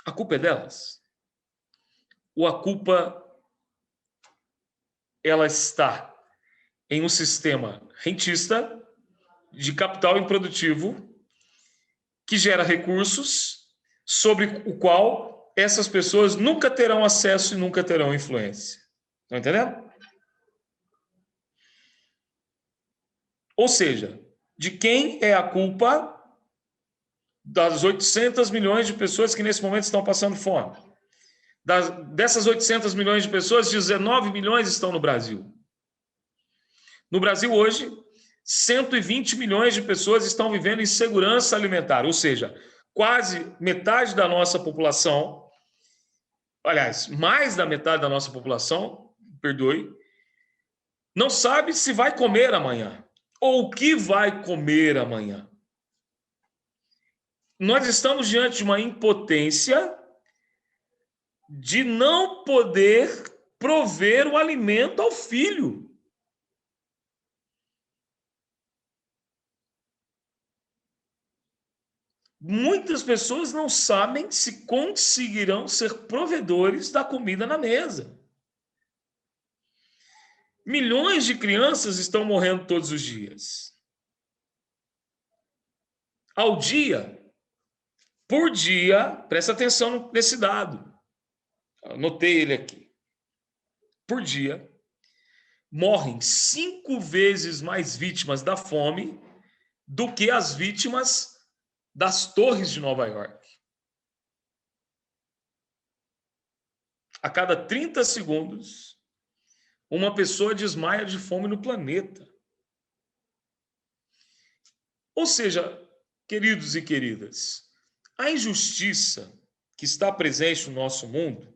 A culpa é delas? Ou a culpa ela está em um sistema rentista de capital improdutivo que gera recursos sobre o qual essas pessoas nunca terão acesso e nunca terão influência. Estão entendendo? Ou seja, de quem é a culpa das 800 milhões de pessoas que nesse momento estão passando fome? Dessas 800 milhões de pessoas, 19 milhões estão no Brasil. No Brasil, hoje, 120 milhões de pessoas estão vivendo em segurança alimentar, ou seja, quase metade da nossa população, aliás, mais da metade da nossa população, perdoe, não sabe se vai comer amanhã ou o que vai comer amanhã. Nós estamos diante de uma impotência de não poder prover o alimento ao filho. Muitas pessoas não sabem se conseguirão ser provedores da comida na mesa. Milhões de crianças estão morrendo todos os dias. Ao dia, por dia, presta atenção nesse dado. Anotei ele aqui. Por dia, morrem 5 vezes mais vítimas da fome do que as vítimas das torres de Nova York. A cada 30 segundos, uma pessoa desmaia de fome no planeta. Ou seja, queridos e queridas, a injustiça que está presente no nosso mundo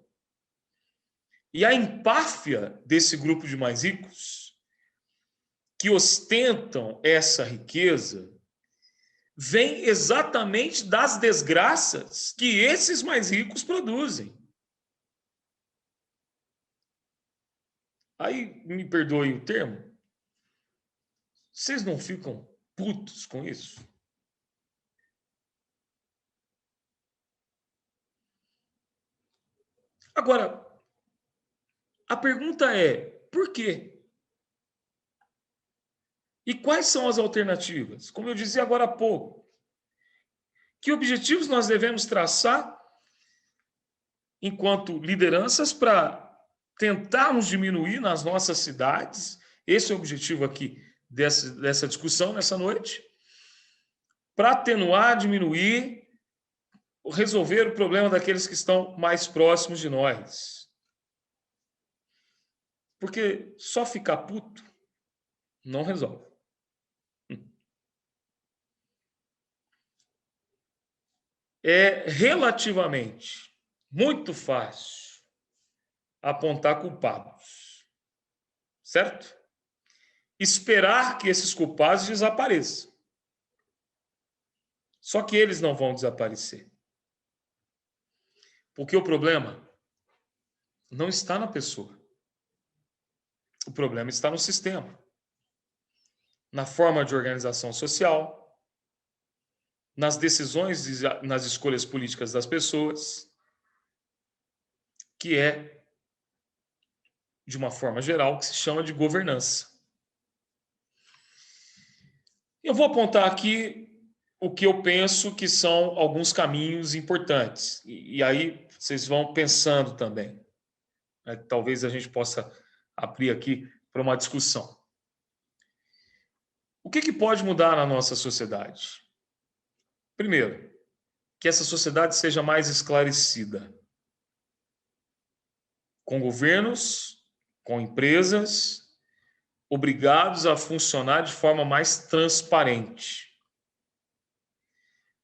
e a empáfia desse grupo de mais ricos que ostentam essa riqueza vem exatamente das desgraças que esses mais ricos produzem. Aí, me perdoe o termo, vocês não ficam putos com isso? Agora, a pergunta é, por quê? E quais são as alternativas? Como eu dizia agora há pouco, que objetivos nós devemos traçar enquanto lideranças para tentarmos diminuir nas nossas cidades? Esse é o objetivo aqui dessa discussão nessa noite. Para atenuar, diminuir, resolver o problema daqueles que estão mais próximos de nós. Porque só ficar puto não resolve. É relativamente muito fácil apontar culpados, certo? Esperar que esses culpados desapareçam. Só que eles não vão desaparecer. Porque o problema não está na pessoa. O problema está no sistema, na forma de organização social, nas decisões e nas escolhas políticas das pessoas, que é, de uma forma geral, que se chama de governança. Eu vou apontar aqui o que eu penso que são alguns caminhos importantes. E aí vocês vão pensando também. Talvez a gente possa abrir aqui para uma discussão. O que pode mudar na nossa sociedade? Primeiro, que essa sociedade seja mais esclarecida. Com governos, com empresas, obrigados a funcionar de forma mais transparente.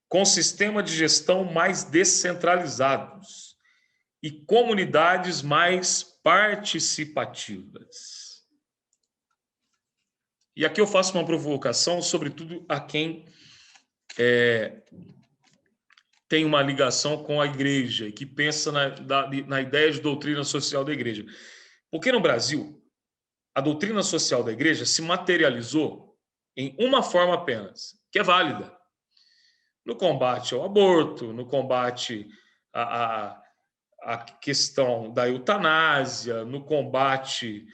Com sistema de gestão mais descentralizados e comunidades mais participativas. E aqui eu faço uma provocação, sobretudo a quem tem uma ligação com a igreja e que pensa na ideia de doutrina social da igreja. Porque no Brasil, a doutrina social da igreja se materializou em uma forma apenas, que é válida. No combate ao aborto, no combate à questão da eutanásia, no combate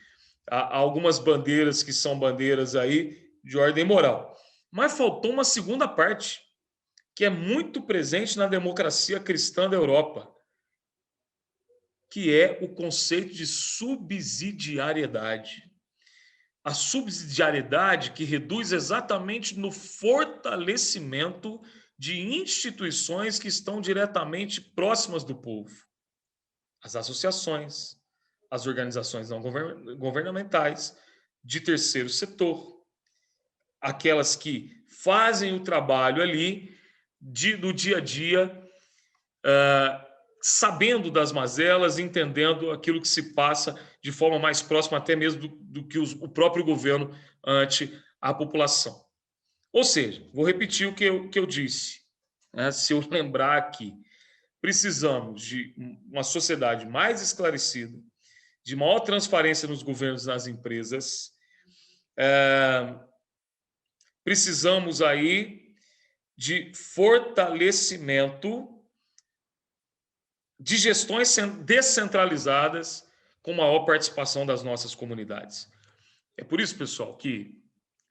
a algumas bandeiras que são bandeiras aí de ordem moral. Mas faltou uma segunda parte, que é muito presente na democracia cristã da Europa, que é o conceito de subsidiariedade. A subsidiariedade que reduz exatamente no fortalecimento de instituições que estão diretamente próximas do povo. As associações, as organizações não governamentais, de terceiro setor, aquelas que fazem o trabalho ali do dia a dia, sabendo das mazelas, entendendo aquilo que se passa de forma mais próxima até mesmo do que o próprio governo ante a população. Ou seja, vou repetir o que eu disse, né? Se eu lembrar aqui, precisamos de uma sociedade mais esclarecida, de maior transparência nos governos e nas empresas. Precisamos aí de fortalecimento de gestões descentralizadas com maior participação das nossas comunidades. É por isso, pessoal, que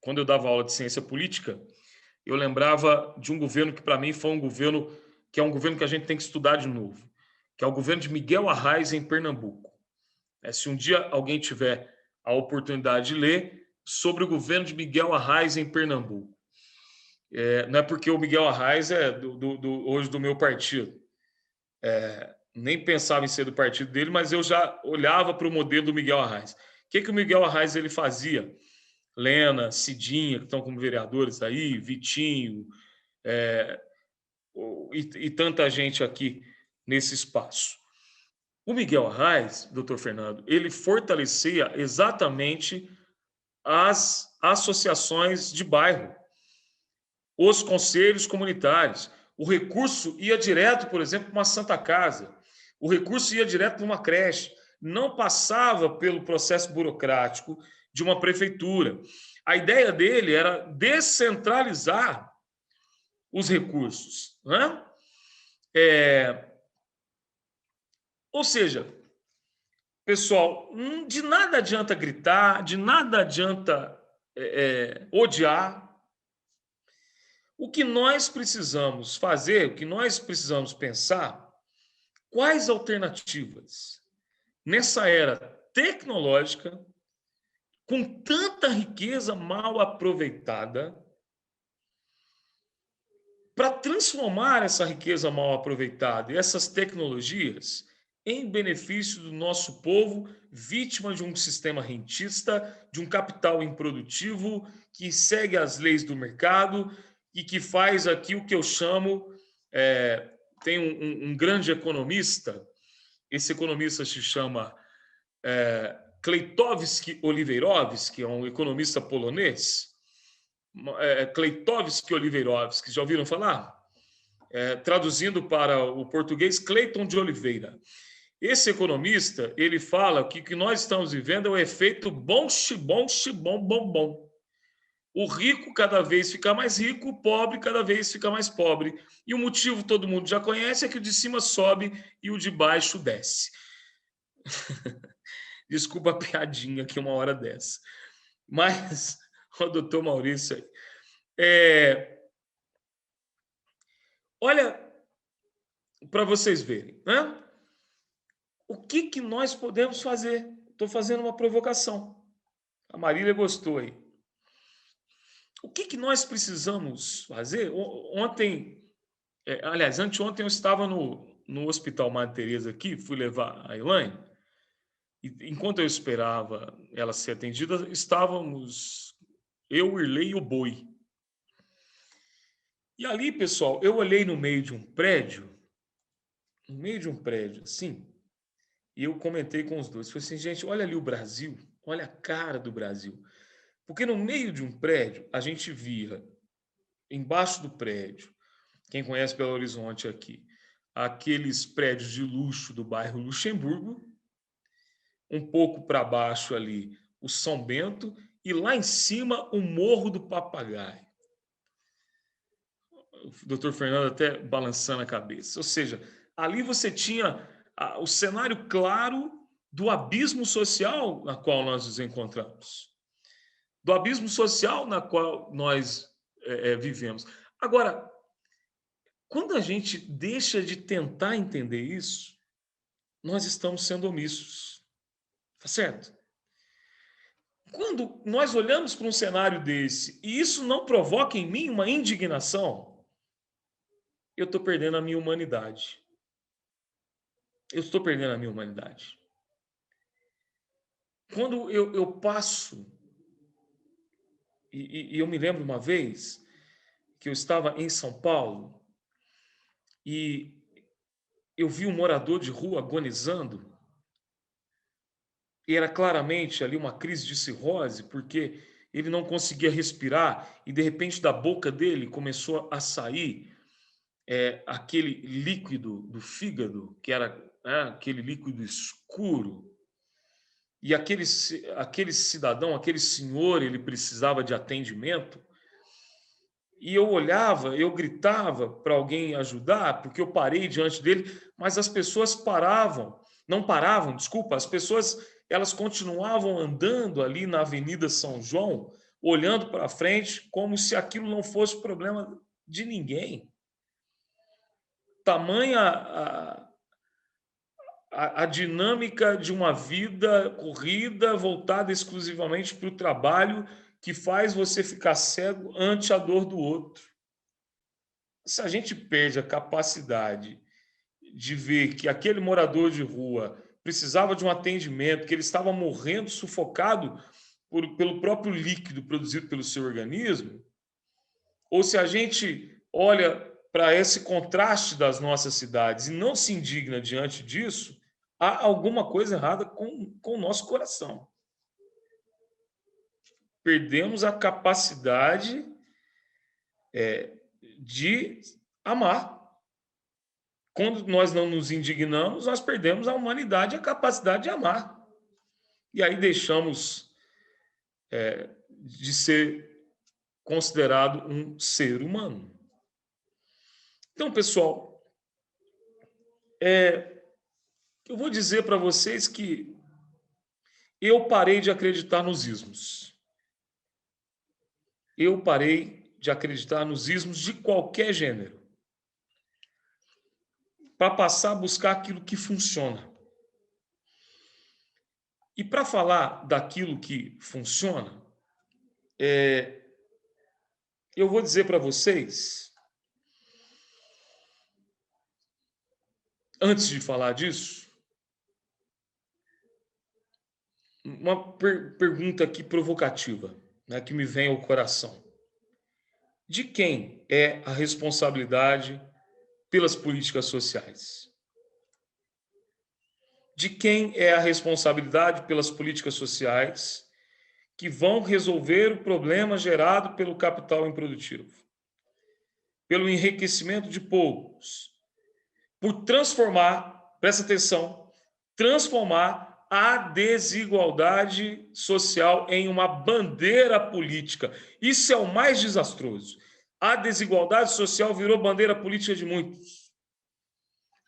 quando eu dava aula de ciência política, eu lembrava de um governo que, para mim, foi um governo que é um governo que a gente tem que estudar de novo, que é o governo de Miguel Arraes, em Pernambuco. Se um dia alguém tiver a oportunidade de ler sobre o governo de Miguel Arraes, em Pernambuco. Não é porque o Miguel Arraes é hoje do meu partido. Nem pensava em ser do partido dele, mas eu já olhava para o modelo do Miguel Arraes. O que o Miguel Arraes ele fazia? Lena, Cidinha, que estão como vereadores aí, Vitinho, e tanta gente aqui nesse espaço. O Miguel Arraes, doutor Fernando, ele fortalecia exatamente as associações de bairro, os conselhos comunitários. O recurso ia direto, por exemplo, para uma Santa Casa. O recurso ia direto para uma creche. Não passava pelo processo burocrático de uma prefeitura. A ideia dele era descentralizar os recursos, né? Ou seja, pessoal, de nada adianta gritar, de nada adianta odiar. O que nós precisamos fazer, o que nós precisamos pensar, quais alternativas nessa era tecnológica, com tanta riqueza mal aproveitada, para transformar essa riqueza mal aproveitada e essas tecnologias em benefício do nosso povo, vítima de um sistema rentista, de um capital improdutivo que segue as leis do mercado e que faz aqui o que eu chamo... tem um grande economista, esse economista se chama Klejtowski Oliveirowski, é um economista polonês. Klejtowski Oliveirowski, já ouviram falar? Traduzindo para o português, Cleiton de Oliveira. Esse economista, ele fala que o que nós estamos vivendo é o efeito bom, xibom, xibom, bom. O rico cada vez fica mais rico, o pobre cada vez fica mais pobre. E o motivo todo mundo já conhece, é que o de cima sobe e o de baixo desce. Desculpa a piadinha aqui uma hora dessa. Mas, o doutor Maurício aí. Olha, para vocês verem, né? O que nós podemos fazer? Estou fazendo uma provocação. A Marília gostou aí. O que nós precisamos fazer? Ontem, aliás, anteontem eu estava no Hospital Madre Teresa aqui, fui levar a Elaine, e enquanto eu esperava ela ser atendida, estávamos eu, o Irley e o Boi. E ali, pessoal, eu olhei no meio de um prédio, assim, e eu comentei com os dois. Falei assim, gente, olha ali o Brasil, olha a cara do Brasil. Porque no meio de um prédio, a gente via, embaixo do prédio, quem conhece Belo Horizonte aqui, aqueles prédios de luxo do bairro Luxemburgo, um pouco para baixo ali o São Bento e lá em cima o Morro do Papagaio. O doutor Fernando até balançando a cabeça. Ou seja, ali você tinha o cenário claro do abismo social na qual nós nos encontramos. Do abismo social na qual nós vivemos. Agora, quando a gente deixa de tentar entender isso, nós estamos sendo omissos. Tá certo? Quando nós olhamos para um cenário desse e isso não provoca em mim uma indignação, eu estou perdendo a minha humanidade. Eu estou perdendo a minha humanidade. Quando eu passo, e eu me lembro uma vez que eu estava em São Paulo e eu vi um morador de rua agonizando, e era claramente ali uma crise de cirrose, porque ele não conseguia respirar e, de repente, da boca dele começou a sair aquele líquido do fígado, que era aquele líquido escuro. E aquele cidadão, aquele senhor, ele precisava de atendimento. E eu olhava, eu gritava para alguém ajudar, porque eu parei diante dele, mas as pessoas não paravam, desculpa, as pessoas elas continuavam andando ali na Avenida São João, olhando para frente, como se aquilo não fosse problema de ninguém. Tamanha a dinâmica de uma vida corrida voltada exclusivamente para o trabalho que faz você ficar cego ante a dor do outro. Se a gente perde a capacidade de ver que aquele morador de rua precisava de um atendimento, que ele estava morrendo sufocado pelo próprio líquido produzido pelo seu organismo, ou se a gente olha para esse contraste das nossas cidades e não se indigna diante disso, há alguma coisa errada com o nosso coração. Perdemos a capacidade de amar. Quando nós não nos indignamos, nós perdemos a humanidade e a capacidade de amar. E aí deixamos de ser considerado um ser humano. Então, pessoal, eu vou dizer para vocês que eu parei de acreditar nos ismos. Eu parei de acreditar nos ismos de qualquer gênero, para passar a buscar aquilo que funciona. E para falar daquilo que funciona, eu vou dizer para vocês, antes de falar disso, uma pergunta aqui provocativa, né, que me vem ao coração. De quem é a responsabilidade pelas políticas sociais? De quem é a responsabilidade pelas políticas sociais que vão resolver o problema gerado pelo capital improdutivo, pelo enriquecimento de poucos, por transformar, presta atenção, transformar a desigualdade social em uma bandeira política. Isso é o mais desastroso. A desigualdade social virou bandeira política de muitos.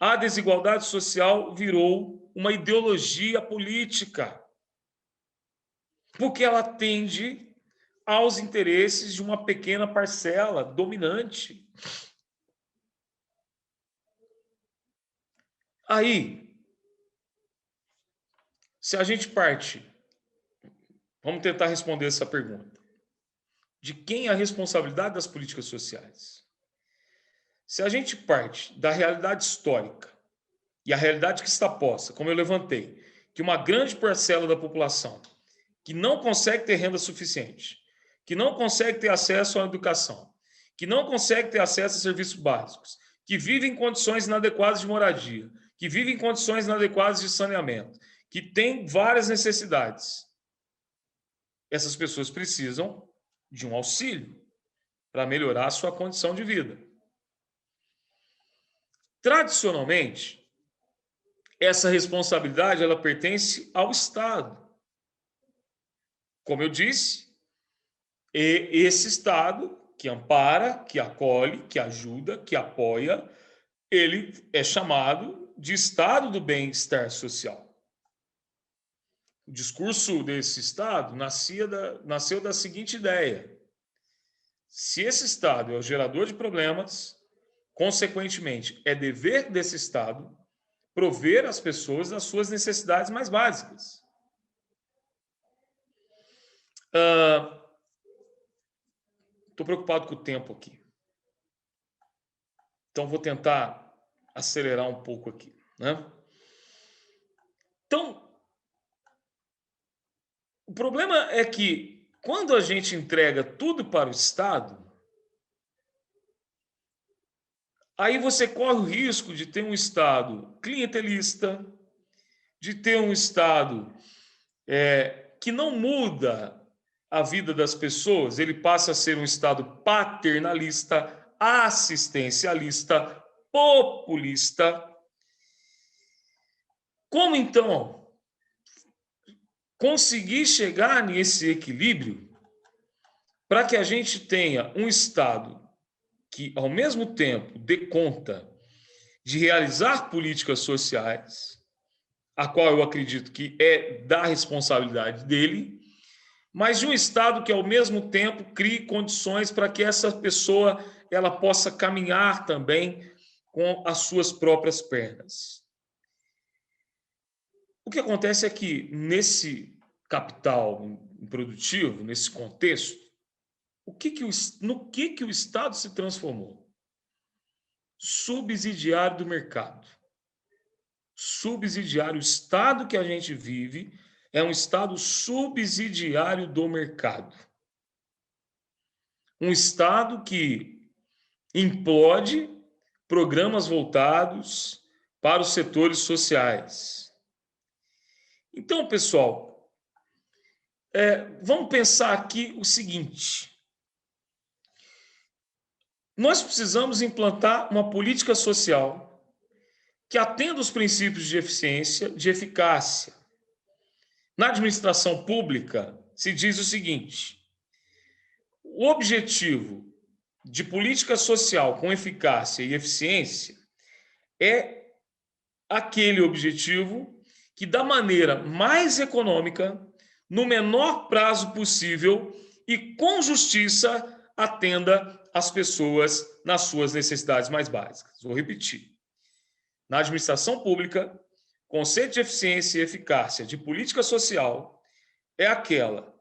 A desigualdade social virou uma ideologia política, porque ela atende aos interesses de uma pequena parcela dominante. Aí, se a gente parte, vamos tentar responder essa pergunta. De quem é a responsabilidade das políticas sociais? Se a gente parte da realidade histórica e a realidade que está posta, como eu levantei, que uma grande parcela da população que não consegue ter renda suficiente, que não consegue ter acesso à educação, que não consegue ter acesso a serviços básicos, que vive em condições inadequadas de moradia, que vive em condições inadequadas de saneamento, que tem várias necessidades. Essas pessoas precisam de um auxílio para melhorar a sua condição de vida. Tradicionalmente, essa responsabilidade ela pertence ao Estado. Como eu disse, esse Estado que ampara, que acolhe, que ajuda, que apoia, ele é chamado de Estado do bem-estar social. O discurso desse Estado nasceu da seguinte ideia: se esse Estado é o gerador de problemas, consequentemente, é dever desse Estado prover às pessoas as suas necessidades mais básicas. Estou preocupado com o tempo aqui. Então, vou tentar acelerar um pouco aqui, né? Então, o problema é que, quando a gente entrega tudo para o Estado, aí você corre o risco de ter um Estado clientelista, de ter um Estado que não muda a vida das pessoas, ele passa a ser um Estado paternalista, assistencialista, populista. Como, então, conseguir chegar nesse equilíbrio para que a gente tenha um Estado que, ao mesmo tempo, dê conta de realizar políticas sociais, a qual eu acredito que é da responsabilidade dele, mas de um Estado que, ao mesmo tempo, crie condições para que essa pessoa ela possa caminhar também com as suas próprias pernas. O que acontece é que, nesse capital produtivo, nesse contexto, no que o Estado se transformou? Subsidiário do mercado. Subsidiário. O Estado que a gente vive é um Estado subsidiário do mercado. Um Estado que implode programas voltados para os setores sociais. Então, pessoal, vamos pensar aqui o seguinte: nós precisamos implantar uma política social que atenda os princípios de eficiência, de eficácia. Na administração pública, se diz o seguinte: o objetivo de política social com eficácia e eficiência é aquele objetivo que, da maneira mais econômica, no menor prazo possível e com justiça, atenda as pessoas nas suas necessidades mais básicas. Vou repetir. Na administração pública, conceito de eficiência e eficácia de política social é aquela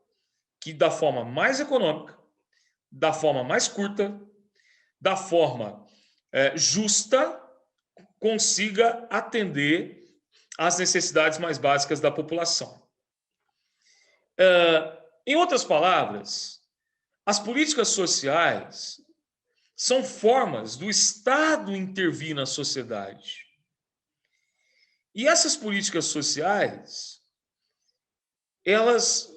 que, da forma mais econômica, da forma mais curta, da forma justa, consiga atender às necessidades mais básicas da população. Em outras palavras, as políticas sociais são formas do Estado intervir na sociedade. E essas políticas sociais, elas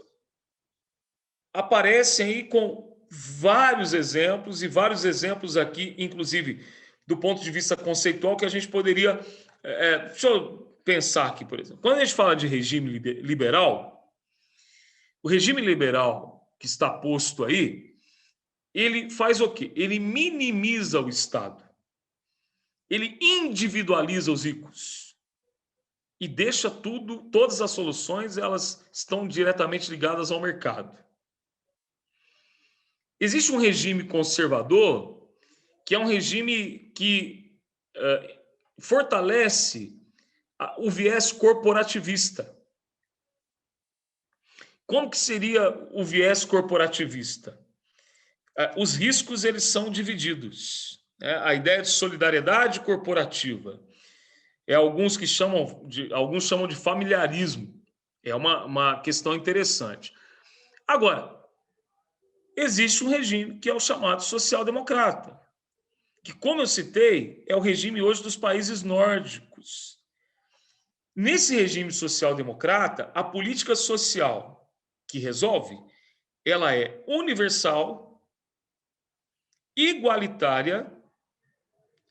aparecem aí com vários exemplos, e vários exemplos aqui, inclusive do ponto de vista conceitual, que a gente poderia... deixa eu pensar aqui, por exemplo. Quando a gente fala de regime liberal, o regime liberal que está posto aí, ele faz o quê? Ele minimiza o Estado. Ele individualiza os ricos. E deixa todas as soluções, elas estão diretamente ligadas ao mercado. Existe um regime conservador, que é um regime que fortalece o viés corporativista. Como que seria o viés corporativista? Os riscos, eles são divididos. A ideia de solidariedade corporativa. Alguns chamam de familiarismo. É uma questão interessante. Agora, existe um regime que é o chamado social-democrata, que, como eu citei, é o regime hoje dos países nórdicos. Nesse regime social-democrata, a política social que resolve, ela é universal, igualitária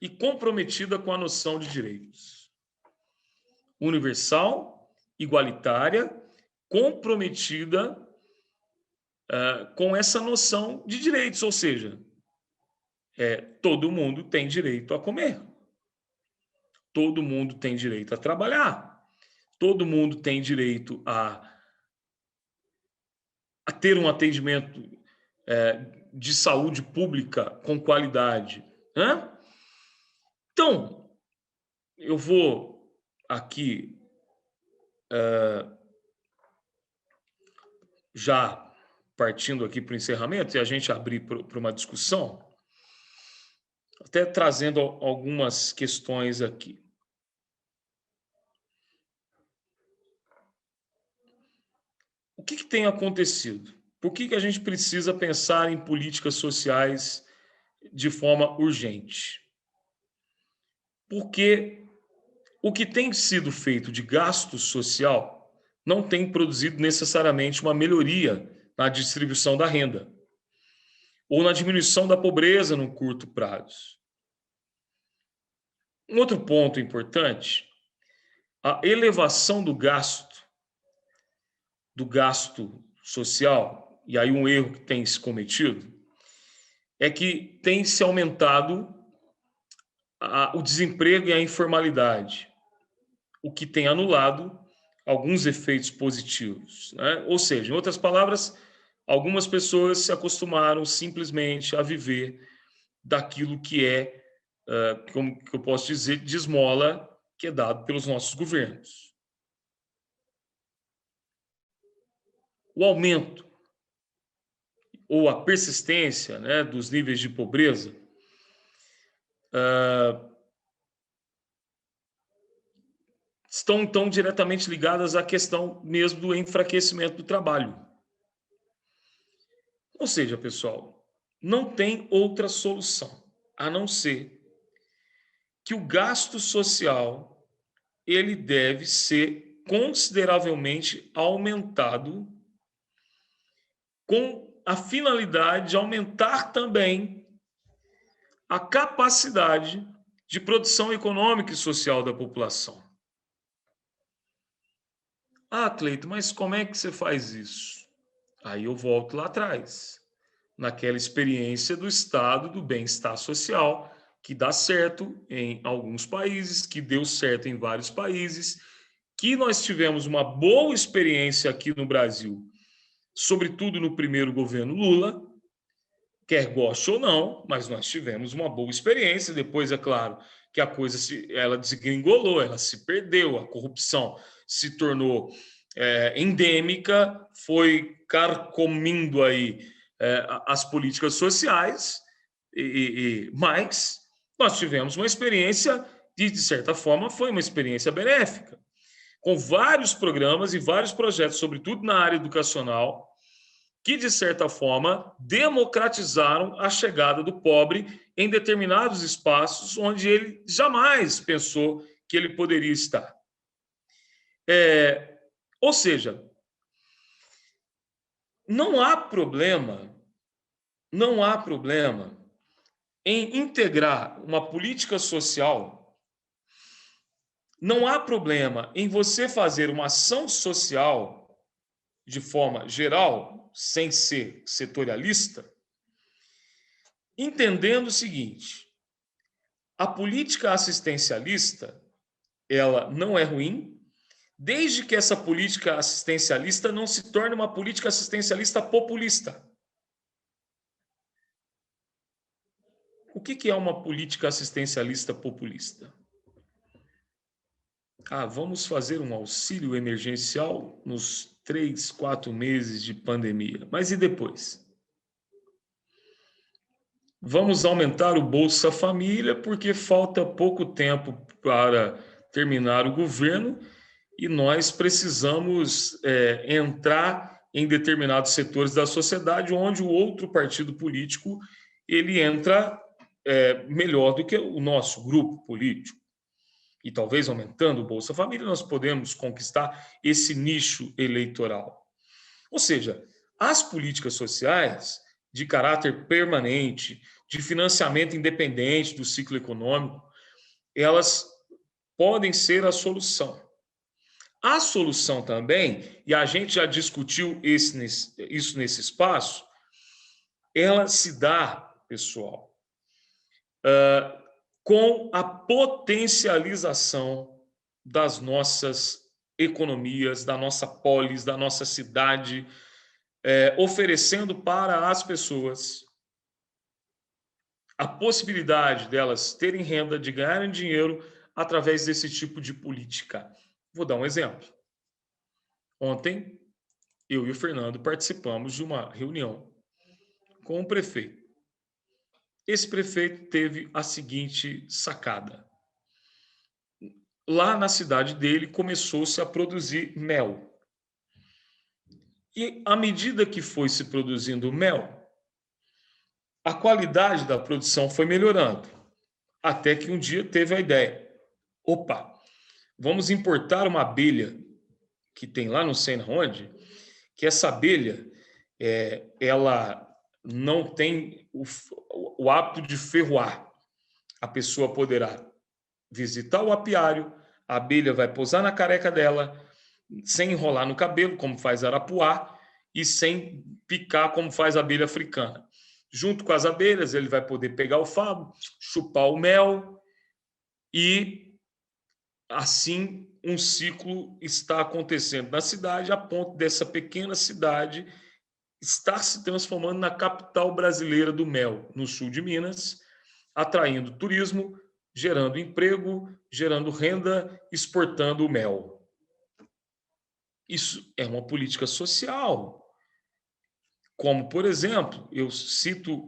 e comprometida com a noção de direitos. Universal, igualitária, comprometida com essa noção de direitos, ou seja, todo mundo tem direito a comer, todo mundo tem direito a trabalhar, todo mundo tem direito a ter um atendimento de saúde pública com qualidade. Né? Então, eu vou aqui já partindo aqui para o encerramento e a gente abrir para uma discussão, até trazendo algumas questões aqui. O que tem acontecido? Por que a gente precisa pensar em políticas sociais de forma urgente? Porque o que tem sido feito de gasto social não tem produzido necessariamente uma melhoria na distribuição da renda ou na diminuição da pobreza no curto prazo. Um outro ponto importante, a elevação do gasto social, e aí um erro que tem se cometido, é que tem se aumentado o desemprego e a informalidade, o que tem anulado alguns efeitos positivos. Né? Ou seja, em outras palavras, algumas pessoas se acostumaram simplesmente a viver daquilo que como que eu posso dizer, de esmola que é dado pelos nossos governos. O aumento ou a persistência, né, dos níveis de pobreza estão, então, diretamente ligadas à questão mesmo do enfraquecimento do trabalho. Ou seja, pessoal, não tem outra solução a não ser que o gasto social ele deve ser consideravelmente aumentado com a finalidade de aumentar também a capacidade de produção econômica e social da população. Ah, Cleito, mas como é que você faz isso? Aí eu volto lá atrás, naquela experiência do estado do bem-estar social, que dá certo em alguns países, que deu certo em vários países, que nós tivemos uma boa experiência aqui no Brasil, sobretudo no primeiro governo Lula, quer goste ou não, mas nós tivemos uma boa experiência. Depois, é claro, que a coisa ela desgringolou, ela se perdeu, a corrupção se tornou endêmica, foi carcomindo aí as políticas sociais, mas nós tivemos uma experiência que, de certa forma, foi uma experiência benéfica, com vários programas e vários projetos, sobretudo na área educacional, que, de certa forma, democratizaram a chegada do pobre em determinados espaços onde ele jamais pensou que ele poderia estar. Ou seja, não há problema em integrar uma política social, não há problema em você fazer uma ação social de forma geral, sem ser setorialista, entendendo o seguinte: a política assistencialista, ela não é ruim, desde que essa política assistencialista não se torne uma política assistencialista populista. O que é uma política assistencialista populista? Vamos fazer um auxílio emergencial nos 3, 4 meses de pandemia. Mas e depois? Vamos aumentar o Bolsa Família porque falta pouco tempo para terminar o governo e nós precisamos entrar em determinados setores da sociedade onde o outro partido político ele entra melhor do que o nosso grupo político. E talvez aumentando o Bolsa Família nós podemos conquistar esse nicho eleitoral. Ou seja, as políticas sociais, de caráter permanente, de financiamento independente do ciclo econômico, elas podem ser a solução. A solução também, e a gente já discutiu isso nesse espaço, ela se dá, pessoal, com a potencialização das nossas economias, da nossa polis, da nossa cidade, oferecendo para as pessoas a possibilidade delas terem renda, de ganharem dinheiro através desse tipo de política. Vou dar um exemplo. Ontem, eu e o Fernando participamos de uma reunião com o prefeito. Esse prefeito teve a seguinte sacada. Lá na cidade dele começou-se a produzir mel. E à medida que foi se produzindo mel, a qualidade da produção foi melhorando. Até que um dia teve a ideia. Opa, vamos importar uma abelha que tem lá não sei onde, que essa abelha, ela não tem o hábito de ferroar. A pessoa poderá visitar o apiário, a abelha vai pousar na careca dela, sem enrolar no cabelo, como faz a arapuá, e sem picar, como faz a abelha africana. Junto com as abelhas, ele vai poder pegar o favo, chupar o mel, e assim um ciclo está acontecendo na cidade, a ponto dessa pequena cidade estar se transformando na capital brasileira do mel, no sul de Minas, atraindo turismo, gerando emprego, gerando renda, exportando o mel. Isso é uma política social. Como, por exemplo, eu cito...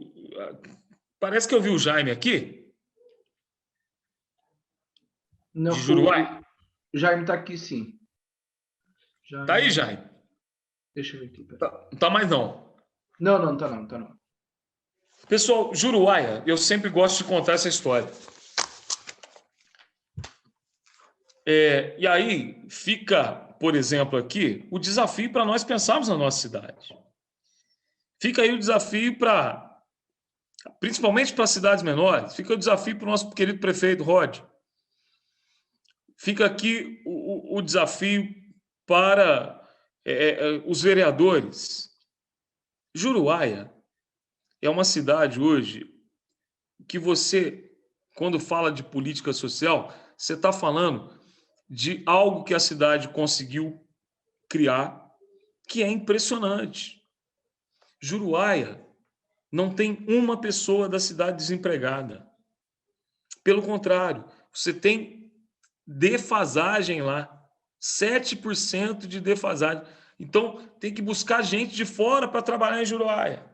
Parece que eu vi o Jaime aqui, Não, de Juruá. O Jaime está aqui, sim. Jaime... Tá aí, Jaime? Deixa eu ver aqui. Não tá mais, não. Não tá não, tá não. Pessoal, Juruáia, eu sempre gosto de contar essa história. E aí fica, por exemplo, aqui, o desafio para nós pensarmos na nossa cidade. Fica aí o desafio principalmente para cidades menores, fica o desafio para o nosso querido prefeito Rod. Fica aqui o desafio para os vereadores. Juruáia é uma cidade hoje que você, quando fala de política social, você está falando de algo que a cidade conseguiu criar, que é impressionante. Juruáia não tem uma pessoa da cidade desempregada. Pelo contrário, você tem defasagem lá, 7% de defasagem. Então, tem que buscar gente de fora para trabalhar em Juruáia,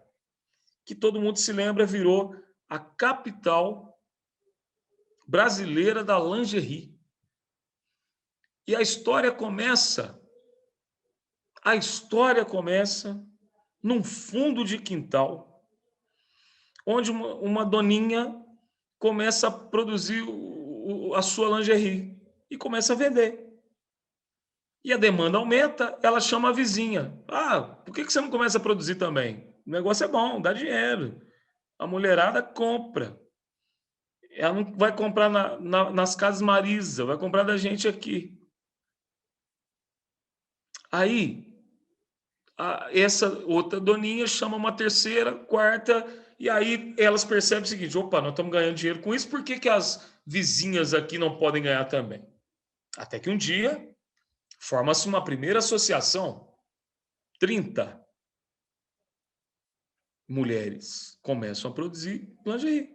que todo mundo se lembra, virou a capital brasileira da lingerie. E a história começa num fundo de quintal, onde uma doninha começa a produzir a sua lingerie e começa a vender. E a demanda aumenta, ela chama a vizinha. Ah, por que você não começa a produzir também? O negócio é bom, dá dinheiro. A mulherada compra. Ela não vai comprar nas Casas Marisa, vai comprar da gente aqui. Aí, essa outra doninha chama uma terceira, quarta, e aí elas percebem o seguinte: opa, nós estamos ganhando dinheiro com isso, por que as vizinhas aqui não podem ganhar também? Até que um dia forma-se uma primeira associação, 30 mulheres começam a produzir lingerie.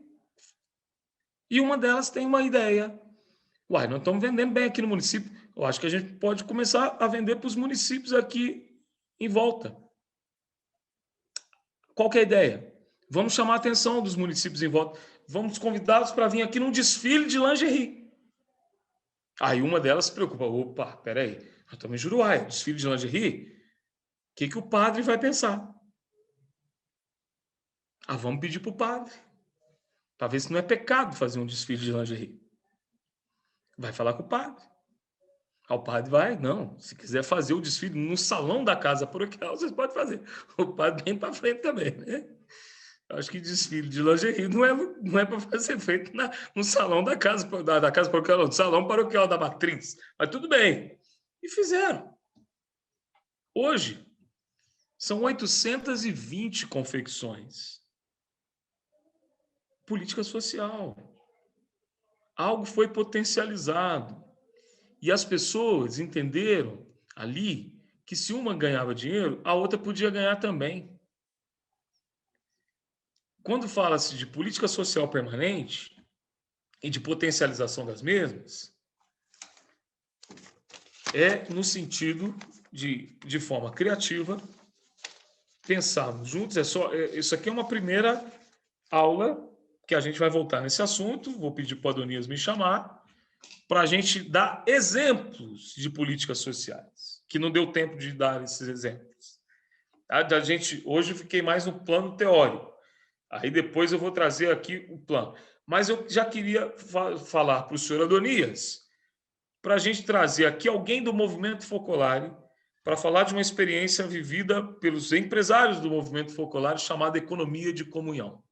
E uma delas tem uma ideia. Uai, nós estamos vendendo bem aqui no município. Eu acho que a gente pode começar a vender para os municípios aqui em volta. Qual que é a ideia? Vamos chamar a atenção dos municípios em volta. Vamos convidá-los para vir aqui num desfile de lingerie. Aí uma delas se preocupa. Opa, peraí, nós estamos em Juruáia, desfile de lingerie? O que o padre vai pensar? Vamos pedir para o padre. Para ver se não é pecado fazer um desfile de lingerie. Vai falar com o padre. O padre vai, não. Se quiser fazer o desfile no salão da casa paroquial, vocês podem fazer. O padre vem para frente também, né? Acho que desfile de lingerie não é para ser feito no salão da casa paroquial, no salão paroquial da matriz. Mas tudo bem. E fizeram. Hoje, são 820 confecções. Política social. Algo foi potencializado. E as pessoas entenderam ali que se uma ganhava dinheiro, a outra podia ganhar também. Quando fala-se de política social permanente e de potencialização das mesmas, é no sentido de forma criativa, pensarmos juntos. Isso aqui é uma primeira aula que a gente vai voltar nesse assunto. Vou pedir para o Adonias me chamar para a gente dar exemplos de políticas sociais, que não deu tempo de dar esses exemplos. Hoje eu fiquei mais no plano teórico. Aí depois eu vou trazer aqui o plano. Mas eu já queria falar para o senhor Adonias, para a gente trazer aqui alguém do movimento Focolare, para falar de uma experiência vivida pelos empresários do movimento Focolare chamada economia de comunhão.